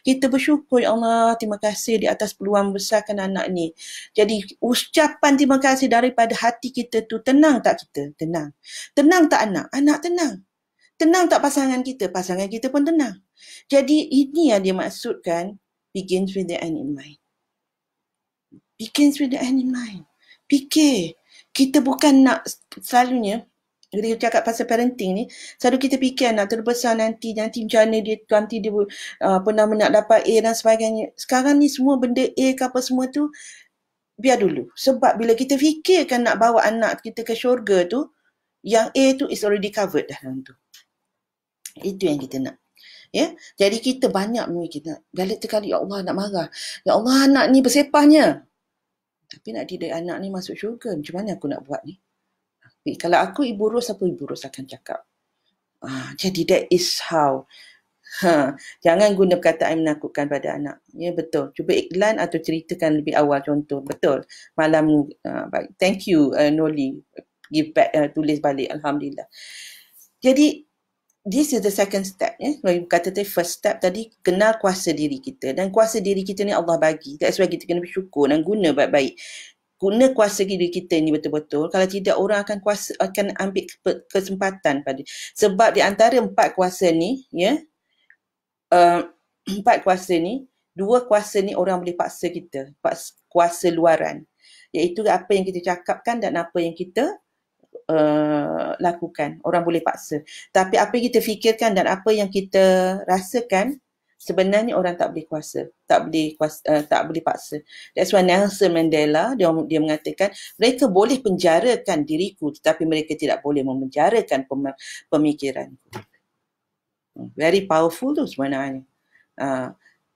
[SPEAKER 1] kita bersyukur ya Allah, terima kasih di atas peluang besarkan anak ni. Jadi ucapan terima kasih daripada hati kita tu, tenang tak kita? Tenang. Tenang tak anak? Anak tenang. Tenang tak pasangan kita? Pasangan kita pun tenang. Jadi ini yang dia maksudkan begins with the end in mind. Begins with the end in mind. Fikir. Kita bukan nak selalunya, bila kita cakap pasal parenting ni, selalu kita fikir anak terbesar nanti macam mana dia, nanti dia nak dapat A dan sebagainya. Sekarang ni semua benda A ke apa semua tu, biar dulu. Sebab bila kita fikirkan nak bawa anak kita ke syurga tu, yang A tu is already covered dah dalam tu. Itu yang kita nak. Ya, jadi kita banyak memikir, balik terkali ya Allah nak marah. Ya Allah anak ni bersepahnya. Tapi nak didik anak ni masuk syurga, macam mana aku nak buat ni? Kalau aku ibu Ros, apa ibu Ros akan cakap? Jadi that is how. Jangan guna perkataan menakutkan pada anak. Ya betul. Cuba iklan atau ceritakan lebih awal contoh. Betul. Malam baik. Thank you Noli. Give back, tulis balik. Alhamdulillah. Jadi this is the second step. Kalau ibu kata tadi first step tadi, kenal kuasa diri kita. Dan kuasa diri kita ni Allah bagi. That's why kita kena bersyukur dan guna baik-baik. Guna kuasa diri kita ni betul-betul. Kalau tidak, orang akan ambil kesempatan pada. Sebab di antara 4 kuasa ni, uh, 4 kuasa ni, 2 kuasa ni orang boleh paksa kita. Kuasa luaran. Iaitu apa yang kita cakapkan dan apa yang kita lakukan. Orang boleh paksa. Tapi apa yang kita fikirkan dan apa yang kita rasakan, sebenarnya orang tak boleh kuasa. Tak boleh paksa. That's why Nelson Mandela, dia mengatakan, mereka boleh penjarakan diriku, tetapi mereka tidak boleh memenjarakan pemikiranku. Very powerful tu sebenarnya.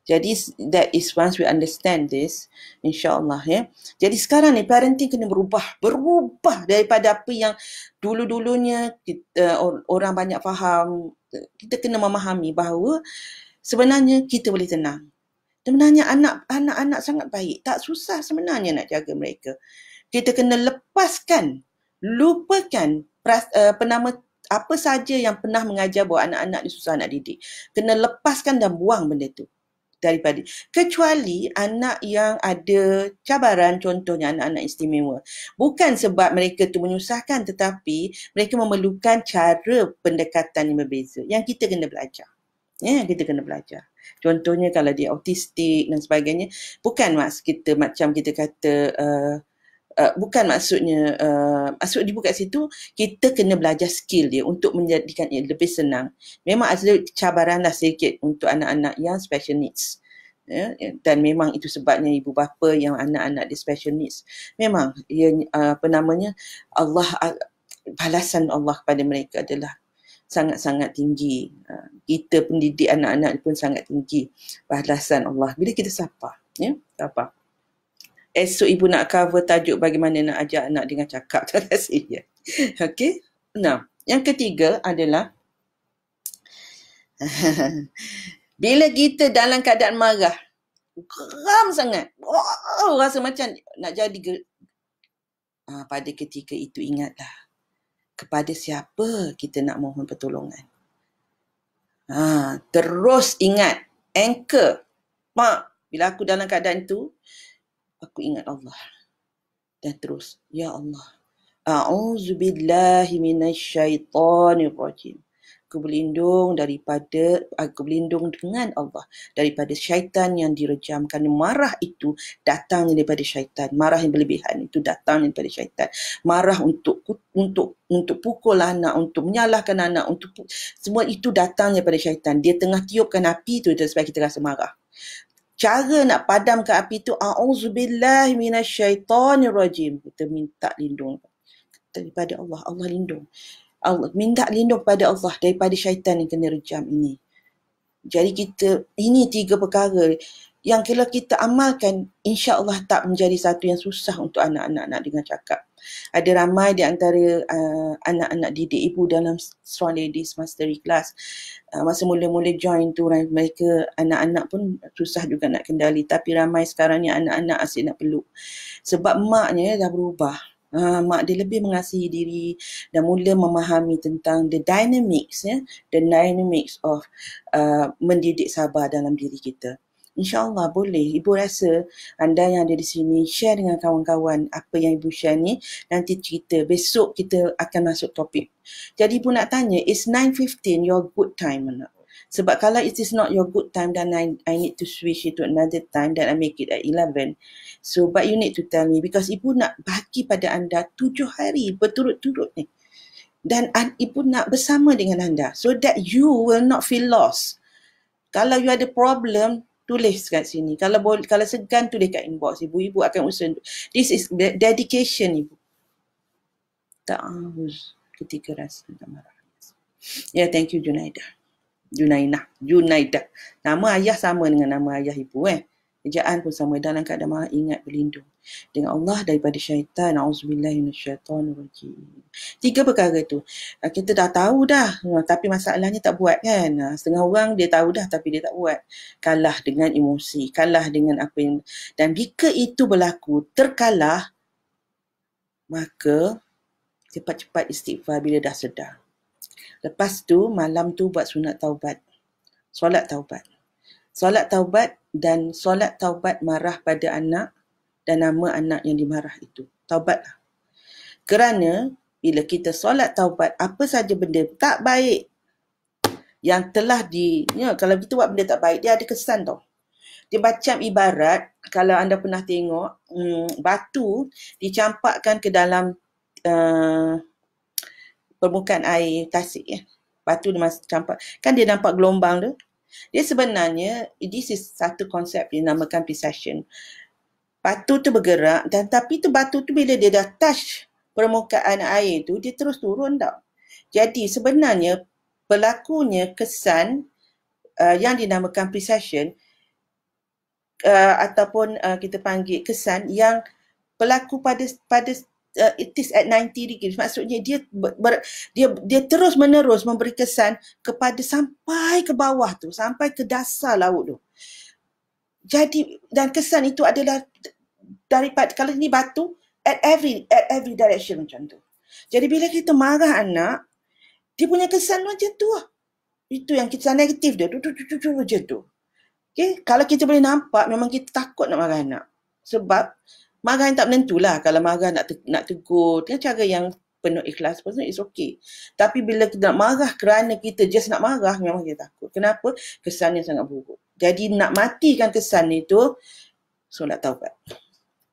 [SPEAKER 1] Jadi that is once we understand this, insyaAllah Jadi sekarang ni parenting kena berubah daripada apa yang dulu-dulunya orang banyak faham. Kita kena memahami bahawa sebenarnya kita boleh tenang. Sebenarnya anak-anak sangat baik. Tak susah sebenarnya nak jaga mereka. Kita kena lupakan apa saja yang pernah mengajar bahawa anak-anak ni susah nak didik. Kena lepaskan dan buang benda tu. Kecuali anak yang ada cabaran, contohnya anak-anak istimewa. Bukan sebab mereka tu menyusahkan, tetapi mereka memerlukan cara pendekatan yang berbeza. Yang kita kena belajar. Kita kena belajar. Contohnya kalau dia autistik dan sebagainya, bukan maksud kita macam kita kata, bukan maksudnya, maksud dia kat situ, kita kena belajar skill dia untuk menjadikan ia lebih senang. Memang ada cabaran lah sedikit untuk anak-anak yang special needs. Dan memang itu sebabnya ibu bapa yang anak-anak dia special needs. Memang, Allah, balasan Allah kepada mereka adalah sangat-sangat tinggi. Kita pendidik anak-anak pun sangat tinggi balasan Allah. Bila kita sabar. Sabar. Esok ibu nak cover tajuk bagaimana nak ajar anak dengan cakap. Terima kasih. Okey. Nah, yang ketiga adalah bila kita dalam keadaan marah, geram sangat. Rasa macam nak jadi pada ketika itu ingatlah kepada siapa kita nak mohon pertolongan. Terus ingat anchor. Bila aku dalam keadaan itu, aku ingat Allah. Dan terus, ya Allah, a'udzubillahi minasyaitonirrajim. Aku berlindung dengan Allah daripada syaitan yang direjam. Kerana marah itu datangnya daripada syaitan. Marah yang berlebihan itu datangnya daripada syaitan. Marah untuk pukul anak, untuk menyalahkan anak, semua itu datangnya daripada syaitan. Dia tengah tiupkan api itu supaya kita rasa marah. Cara nak padamkan api itu, a'udzubillahi minasyaitonirrajim. Kita minta lindung daripada Allah. Allah lindung. Allah minta lindung kepada Allah daripada syaitan yang kena rejam ini. Jadi ini 3 perkara yang kalau kita amalkan, insya-Allah tak menjadi satu yang susah untuk anak-anak nak dengar cakap. Ada ramai di antara anak-anak didik ibu dalam Strong Ladies Mastery Class. Masa mula-mula join tu, mereka anak-anak pun susah juga nak kendali. Tapi ramai sekarang ni anak-anak asyik nak peluk. Sebab maknya dah berubah. Mak dia lebih mengasihi diri dan mula memahami tentang the dynamics of mendidik sabar dalam diri kita. InsyaAllah boleh. Ibu rasa anda yang ada di sini share dengan kawan-kawan apa yang ibu share ni, nanti cerita. Besok kita akan masuk topik. Jadi ibu nak tanya, is 9:15 your good time or not? Sebab kalau it is not your good time, then I need to switch it to another time, then I make it at 11. So, but you need to tell me, because ibu nak bagi pada anda 7 hari berturut-turut ni. Dan ibu nak bersama dengan anda, so that you will not feel lost. Kalau you ada problem, tulis kat sini. Kalau segan, tulis kat inbox. Ibu akan usaha. This is dedication ibu. Ta'awuz ketika rasa tak marah. Ya, thank you Junaidah. Nama ayah sama dengan nama ayah ibu. Ejaan pun sama. Dalam keadaan marah, ingat berlindung dengan Allah daripada syaitan. A'udzubillahi minasyaitonirrajim. 3 perkara tu. Kita dah tahu dah. Tapi masalahnya tak buat kan. Setengah orang dia tahu dah tapi dia tak buat. Kalah dengan emosi. Kalah dengan apa yang... Dan jika itu berlaku, terkalah, maka cepat-cepat istighfar bila dah sedar. Lepas tu malam tu buat sunat taubat, solat taubat. Solat taubat dan solat taubat marah pada anak dan nama anak yang dimarah itu. Taubatlah. Kerana bila kita solat taubat, apa saja benda tak baik yang telah kalau kita buat benda tak baik, dia ada kesan tau. Dia macam ibarat, kalau anda pernah tengok, batu dicampakkan ke dalam permukaan air tasik. Batu dia campak. Kan dia nampak gelombang tu. Dia sebenarnya, this is satu konsep dinamakan precession. Batu tu bergerak, dan tapi tu batu tu bila dia dah touch permukaan air tu, dia terus turun tau. Jadi sebenarnya berlakunya kesan yang dinamakan precession, ataupun kita panggil kesan yang berlaku pada it is at 90 degrees. Maksudnya dia terus menerus memberi kesan kepada sampai ke bawah tu, sampai ke dasar laut tu. Jadi, dan kesan itu adalah daripada, kalau ini batu, at every direction macam tu. Jadi bila kita marah anak, dia punya kesan macam tu lah. Itu yang kesan negatif dia, macam tu. Okay? Kalau kita boleh nampak, memang kita takut nak marah anak. Sebab marah yang tak menentulah. Kalau marah nak tegur, dengan cara yang penuh ikhlas, it's okay. Tapi bila kita nak marah kerana kita just nak marah, memang kita takut. Kenapa? Kesannya sangat buruk. Jadi nak matikan kesan itu, solat taubat.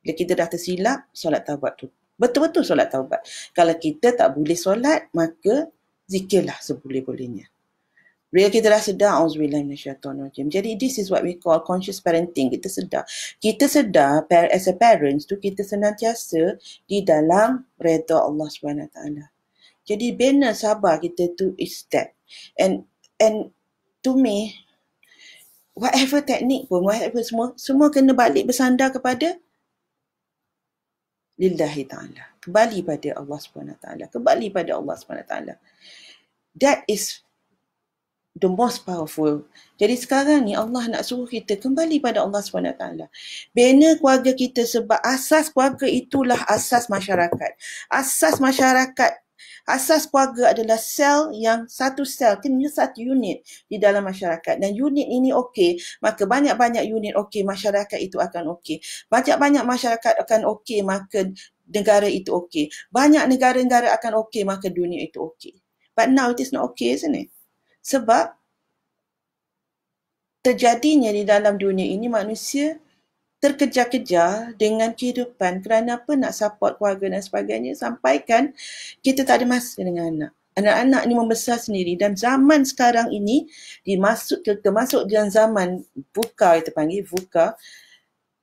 [SPEAKER 1] Bila kita dah tersilap, solat taubat tu. Betul-betul solat taubat. Kalau kita tak boleh solat, maka zikirlah seboleh-bolehnya. Bila kita dah sedar, auzubillahi minasyaitonirrajim. Jadi this is what we call conscious parenting. Kita sedar. Kita sedar as a parents tu, kita senantiasa di dalam redha Allah SWT. Jadi bina sabar kita tu is that. And to me, whatever teknik pun, whatever semua kena balik bersandar kepada lillahi ta'ala. Kembali pada Allah SWT. Kembali pada Allah SWT. That is the most powerful. Jadi sekarang ni Allah nak suruh kita kembali pada Allah SWT. Bina keluarga kita, sebab asas keluarga itulah asas masyarakat. Asas masyarakat, asas keluarga adalah sel yang satu sel, kena satu unit di dalam masyarakat. Dan unit ini okey, maka banyak-banyak unit okey, masyarakat itu akan okey. Banyak-banyak masyarakat akan okey, maka negara itu okey. Banyak negara-negara akan okey, maka dunia itu okey. But now it is not okay, isn't it? Sebab terjadinya di dalam dunia ini manusia terkejar-kejar dengan kehidupan kerana apa, nak support keluarga dan sebagainya, sampaikan kita tak ada masa dengan anak. Anak-anak ni membesar sendiri, dan zaman sekarang ini termasuk dalam zaman VUCA, kita panggil VUCA,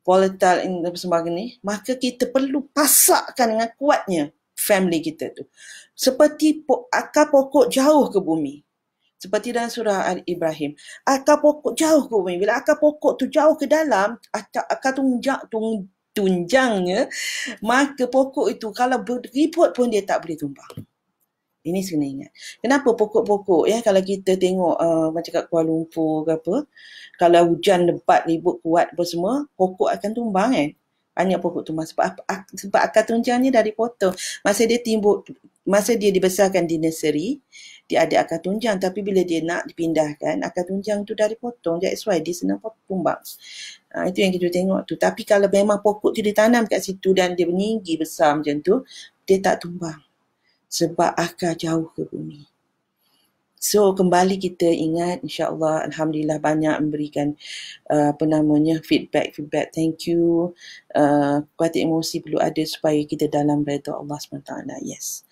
[SPEAKER 1] volatile dan sebagainya ni, maka kita perlu pasakkan dengan kuatnya family kita tu. Seperti akar pokok jauh ke bumi. Seperti dalam surah Al-Ibrahim. Akar pokok jauh ke bumi. Bila akar pokok tu jauh ke dalam, akar tunjangnya, maka pokok itu kalau beriput pun dia tak boleh tumbang. Ini kena ingat. Kenapa pokok-pokok, kalau kita tengok macam kat Kuala Lumpur ke apa, kalau hujan lebat, ribut kuat apa semua, pokok akan tumbang kan. Banyak pokok tumbang sebab akar tunjangnya dah dipotong. Masa dia dibesarkan di nursery, dia ada akar tunjang, tapi bila dia nak dipindahkan, akar tunjang tu dah dipotong. That's why dia senang tumbang. Itu yang kita tengok tu. Tapi kalau memang pokok tu ditanam kat situ dan dia meninggi besar macam tu, dia tak tumbang. Sebab akar jauh ke bumi. So kembali kita ingat, insya-Allah, alhamdulillah banyak memberikan feedback. Thank you. Kuatir emosi perlu ada supaya kita dalam redha Allah SWT. Yes.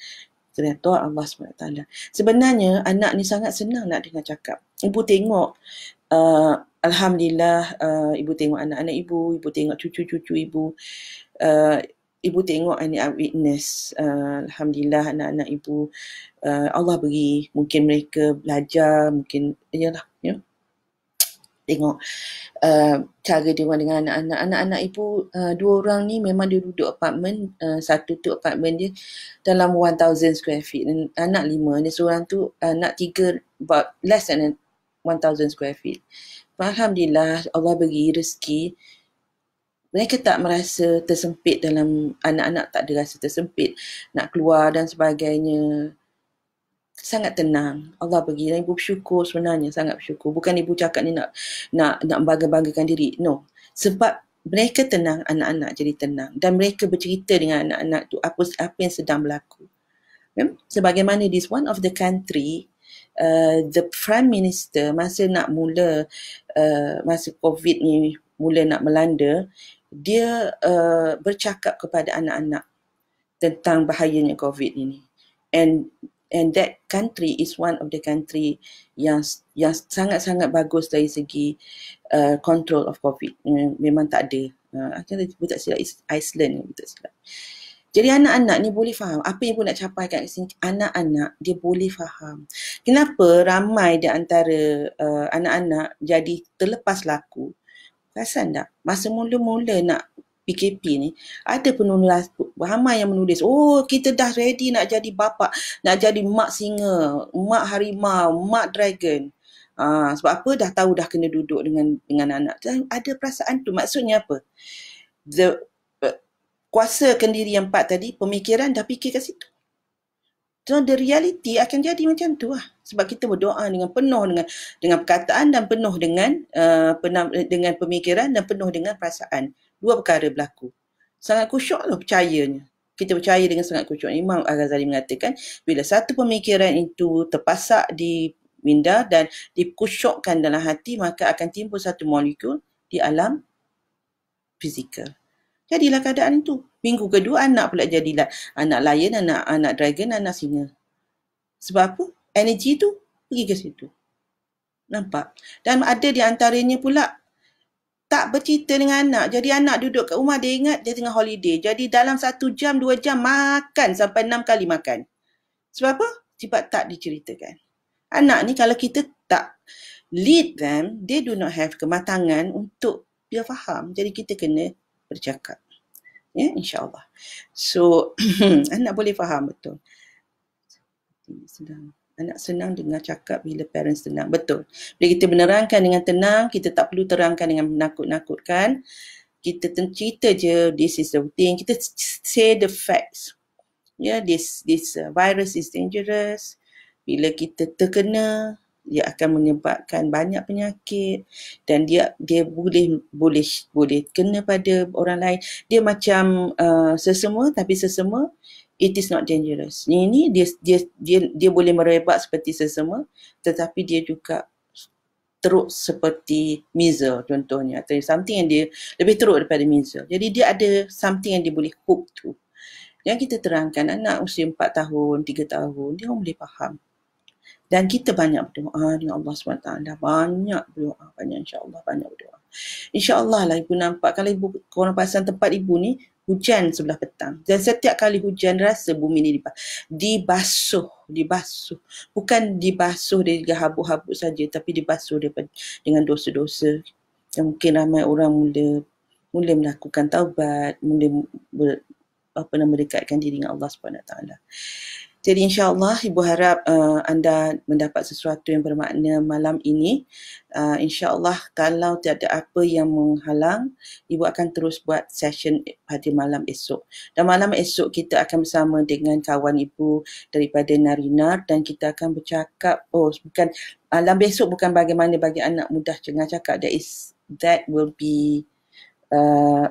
[SPEAKER 1] Redha Allah SWT. Sebenarnya anak ni sangat senang nak dengar cakap. Ibu tengok alhamdulillah, ibu tengok anak-anak ibu tengok cucu-cucu ibu. Ibu tengok ini witness, alhamdulillah anak-anak ibu, Allah beri, mungkin mereka belajar, mungkin tengok cara dia orang dengan anak-anak ibu. Dua orang ni memang dia duduk apartmen, satu tu apartmen dia dalam 1000 square feet, dan anak 5, dia seorang tu anak 3, about less than 1000 square feet. Alhamdulillah Allah beri rezeki. Mereka tak merasa tersempit anak-anak tak ada rasa tersempit nak keluar dan sebagainya. sangat tenang. Allah bagi, dan ibu bersyukur sebenarnya, sangat bersyukur. Bukan ibu cakap ni nak bangga-banggakan diri. No. Sebab mereka tenang, anak-anak jadi tenang. Dan mereka bercerita dengan anak-anak tu apa yang sedang berlaku. Sebagaimana this one of the country, the Prime Minister masa nak mula, masa COVID ni mula nak melanda, dia bercakap kepada anak-anak tentang bahayanya COVID ini. And that country is one of the country yang sangat-sangat bagus dari segi control of COVID. Memang tak ada. Ibu tak silap, Iceland, ibu tak silap. Jadi anak-anak ni boleh faham. Apa yang ibu nak capai kat sini, anak-anak dia boleh faham. Kenapa ramai di antara anak-anak jadi terlepas laku? Perasan tak? Masa mula-mula nak PKP ni, ada penulis, ramai yang menulis, oh kita dah ready nak jadi bapa, nak jadi mak singa, mak harimau, mak dragon. Sebab apa? Dah tahu dah kena duduk dengan anak. Dan ada perasaan tu. Maksudnya apa? Kuasakan diri yang 4 tadi, pemikiran dah fikir kat situ. So the reality akan jadi macam tu lah. Sebab kita berdoa dengan penuh dengan perkataan dan penuh dengan pemikiran dan penuh dengan perasaan. 2 perkara berlaku. Sangat khusyuk lah percayanya. Kita percaya dengan sangat khusyuk. Imam Al-Ghazali mengatakan, bila satu pemikiran itu terpasak di minda dan dikhusyukkan dalam hati, maka akan timbul satu molekul di alam fizikal. Jadilah keadaan itu. Minggu kedua anak pula jadilah anak lion, anak dragon, anak singa. Sebab apa? Energi tu pergi ke situ. Nampak? Dan ada di antaranya pula tak bercerita dengan anak. Jadi anak duduk kat rumah, dia ingat dia tengah holiday. Jadi dalam 1 jam, 2 jam makan sampai 6 kali makan. Sebab apa? Sebab tak diceritakan. Anak ni kalau kita tak lead them, they do not have kematangan untuk dia faham. Jadi kita kena bercakap. Ya, insyaAllah. So, anak boleh faham betul. Anak senang dengar cakap bila parents tenang. Betul. Bila kita menerangkan dengan tenang, kita tak perlu terangkan dengan menakut-nakutkan. Kita cerita je, this is the thing. Kita say the facts. Yeah, this virus is dangerous. Bila kita terkena, dia akan menyebabkan banyak penyakit dan dia boleh kena pada orang lain. Dia macam sesama, tapi sesama it is not dangerous. Ini dia boleh merebak seperti sesama, tetapi dia juga teruk seperti measles contohnya, atau something yang dia lebih teruk daripada measles. Jadi dia ada something yang dia boleh hope to. Yang kita terangkan, anak usia 4 tahun, 3 tahun, dia orang boleh faham. Dan kita banyak berdoa dengan Allah SWT. Banyak berdoa. Banyak insyaAllah. Banyak berdoa. InsyaAllah lah ibu nampak. Kalau ibu korang pasang tempat ibu ni, hujan sebelah petang. Dan setiap kali hujan rasa bumi ni dibasuh. Bukan dibasuh dari habuk-habuk saja, tapi dibasuh dengan dosa-dosa. Dan mungkin ramai orang mula melakukan taubat, mula mendekatkan diri dengan Allah SWT. Jadi insyaAllah ibu harap anda mendapat sesuatu yang bermakna malam ini. InsyaAllah kalau tiada apa yang menghalang, ibu akan terus buat session pada malam esok. Dan malam esok kita akan bersama dengan kawan ibu daripada Narinar dan kita akan bercakap, malam besok bukan bagaimana bagi anak mudah dengar cakap. That will be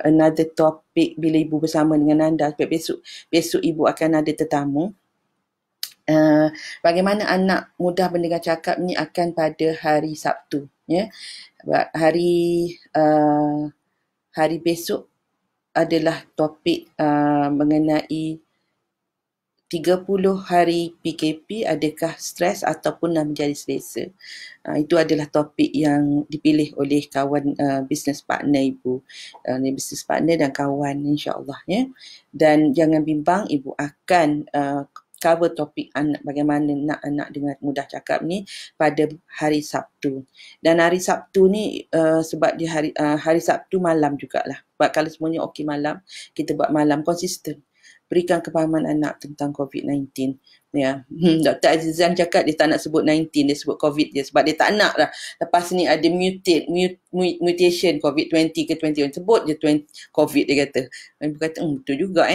[SPEAKER 1] another topic bila ibu bersama dengan anda. Sebab besok ibu akan ada tetamu. Bagaimana anak mudah mendengar cakap ni akan pada hari Sabtu, ya. Hari besok adalah topik mengenai 30 hari PKP, adakah stres ataupun dah menjadi selesa. Itu adalah topik yang dipilih oleh kawan business partner ibu, business partner dan kawan insyaAllah, ya. Dan jangan bimbang, ibu akan cover topik anak, bagaimana nak anak dengar mudah cakap ni pada hari Sabtu. Dan hari Sabtu ni sebab dia hari Sabtu malam jugalah. Sebab kalau semuanya okey malam, kita buat malam konsisten. Berikan kepahaman anak tentang COVID-19. Ya, Dr. Azizan cakap dia tak nak sebut 19, dia sebut COVID je sebab dia tak nak lah. Lepas ni ada mutation COVID-20 ke 21, sebut je 20, COVID dia kata. Ibu kata, betul juga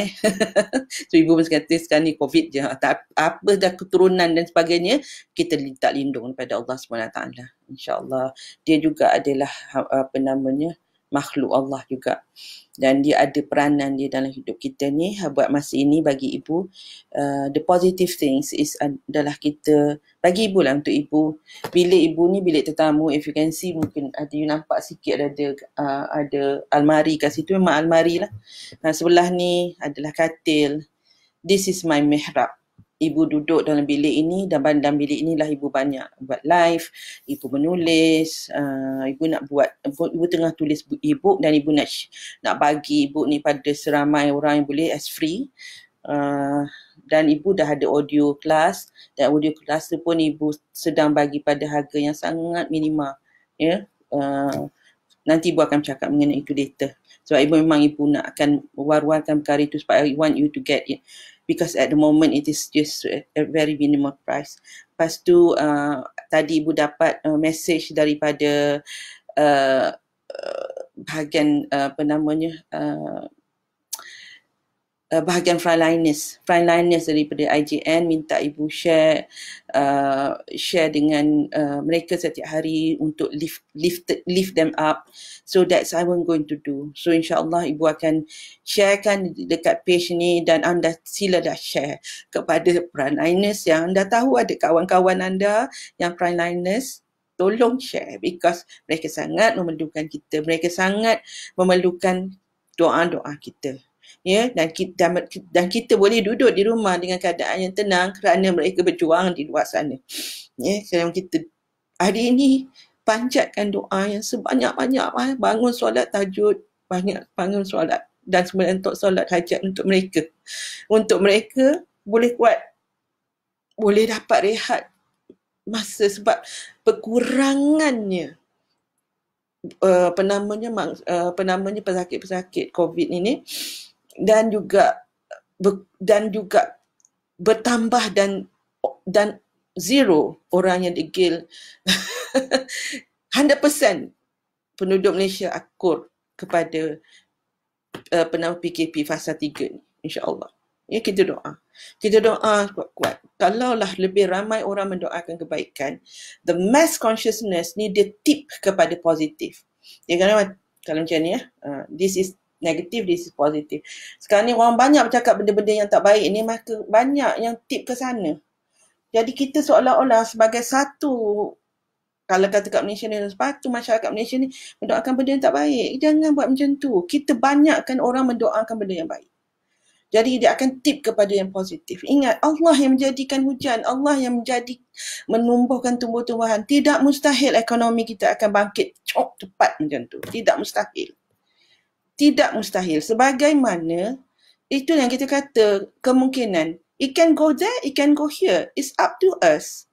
[SPEAKER 1] So ibu pun kata sekarang ni COVID je. Tak, apa dah keturunan dan sebagainya, kita tak lindung daripada Allah SWT. InsyaAllah. Dia juga adalah makhluk Allah juga. Dan dia ada peranan dia dalam hidup kita ni. Buat masa ini bagi ibu, the positive things adalah kita, bagi ibu lah, untuk ibu, bilik ibu ni bilik tetamu. If you can see, mungkin ada, you nampak sikit ada almari kat situ, memang almari lah. Sebelah ni adalah katil. This is my mihrab. Ibu duduk dalam bilik ini, dan dalam bilik inilah ibu banyak buat live, ibu menulis, ibu nak buat, ibu tengah tulis e-book dan ibu nak bagi e-book ni pada seramai orang yang boleh as free. Dan ibu dah ada audio class, dan audio class tu pun ibu sedang bagi pada harga yang sangat minima. Nanti ibu akan cakap mengenai itu later. Sebab ibu memang ibu nak akan war-warkan perkara itu sebab I want you to get it. Because at the moment it is just a very minimal price. Lepas tu tadi ibu dapat message daripada bahagian bahagian frontliners daripada IJN minta ibu share dengan mereka setiap hari untuk lift them up. So that's what I'm going to do. So insyaAllah ibu akan sharekan dekat page ni, dan anda sila dah share kepada frontliners yang anda tahu, ada kawan-kawan anda yang frontliners, tolong share, because mereka sangat memerlukan kita, mereka sangat memerlukan doa-doa kita. Dan kita boleh duduk di rumah dengan keadaan yang tenang kerana mereka berjuang di luar sana. Kalau kita hari ini panjatkan doa yang sebanyak-banyak, bangun solat tahajud, bangun solat, dan sebenarnya untuk solat hajat untuk mereka. Untuk mereka boleh kuat, boleh dapat rehat masa, sebab kekurangannya pesakit-pesakit COVID ini, dan juga bertambah dan zero orang yang degil. 100% penduduk Malaysia akur kepada PKP fasa 3 ni, insya-Allah. Kita doa kuat-kuat. Kalaulah lebih ramai orang mendoakan kebaikan, the mass consciousness ni dia tip kepada positif. Kalau macam ni this is negatif, this is positif. Sekarang ni orang banyak bercakap benda-benda yang tak baik ni, maka banyak yang tip ke sana. Jadi kita seolah-olah sebagai satu, kalau kata kat Malaysia ni, sepatu masyarakat Malaysia ni mendoakan benda yang tak baik. Jangan buat macam tu. Kita banyakkan orang mendoakan benda yang baik. Jadi dia akan tip kepada yang positif. Ingat, Allah yang menjadikan hujan, Allah yang menumbuhkan tumbuh-tumbuhan. Tidak mustahil ekonomi kita akan bangkit cepat macam tu. Tidak mustahil. Tidak mustahil. Sebagaimana itu yang kita kata kemungkinan. It can go there, it can go here. It's up to us.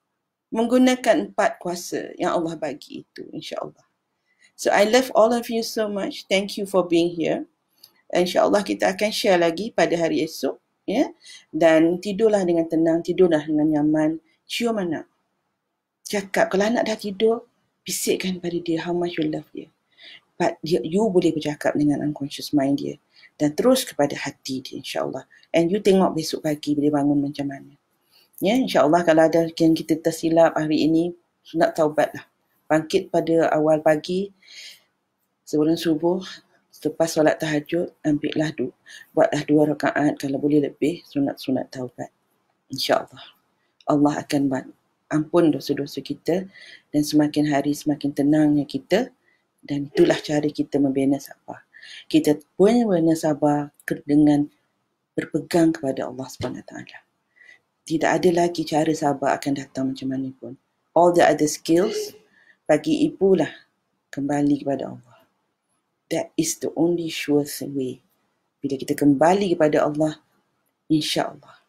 [SPEAKER 1] Menggunakan 4 kuasa yang Allah bagi itu, insya-Allah. So I love all of you so much. Thank you for being here. InsyaAllah kita akan share lagi pada hari esok. Dan tidurlah dengan tenang, tidurlah dengan nyaman. Cium anak. Cakap, kalau anak dah tidur, bisikkan pada dia how much you love dia. But you boleh bercakap dengan unconscious mind dia. Dan terus kepada hati dia, insyaAllah. And you tengok besok pagi bila bangun macam mana. InsyaAllah kalau ada yang kita tersilap hari ini, sunat taubatlah. Bangkit pada awal pagi, sebelum subuh, selepas solat tahajud, ambillah buatlah 2 rakaat, kalau boleh lebih, sunat-sunat taubat. InsyaAllah. Allah akan ampun dosa-dosa kita, dan semakin hari semakin tenangnya kita, dan itulah cara kita membina sabar. Kita pun membina sabar dengan berpegang kepada Allah SWT. Tidak ada lagi cara sabar akan datang macam mana pun. All the other skills, bagi ibu lah, kembali kepada Allah. That is the only sure way. Bila kita kembali kepada Allah, insya-Allah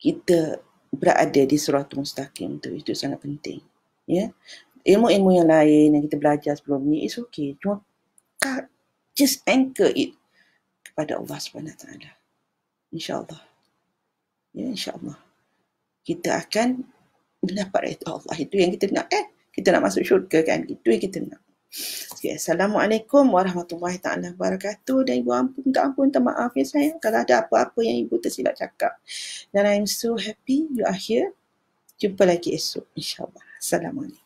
[SPEAKER 1] kita berada di siratul mustaqim. Itu sangat penting. Ilmu-ilmu yang lain yang kita belajar sebelum ni, it's okay. Cuma just anchor it kepada Allah SWT. InsyaAllah. InsyaAllah. kita akan mendapat redha Allah. Itu yang kita nak. Kita nak masuk syurga kan. Itu yang kita nak. Okay, Assalamualaikum warahmatullahi taala wabarakatuh. Dan ibu minta maaf ya sayang kalau ada apa-apa yang ibu tersilap cakap. Dan I'm so happy you are here. Jumpa lagi esok insya-Allah. Assalamualaikum.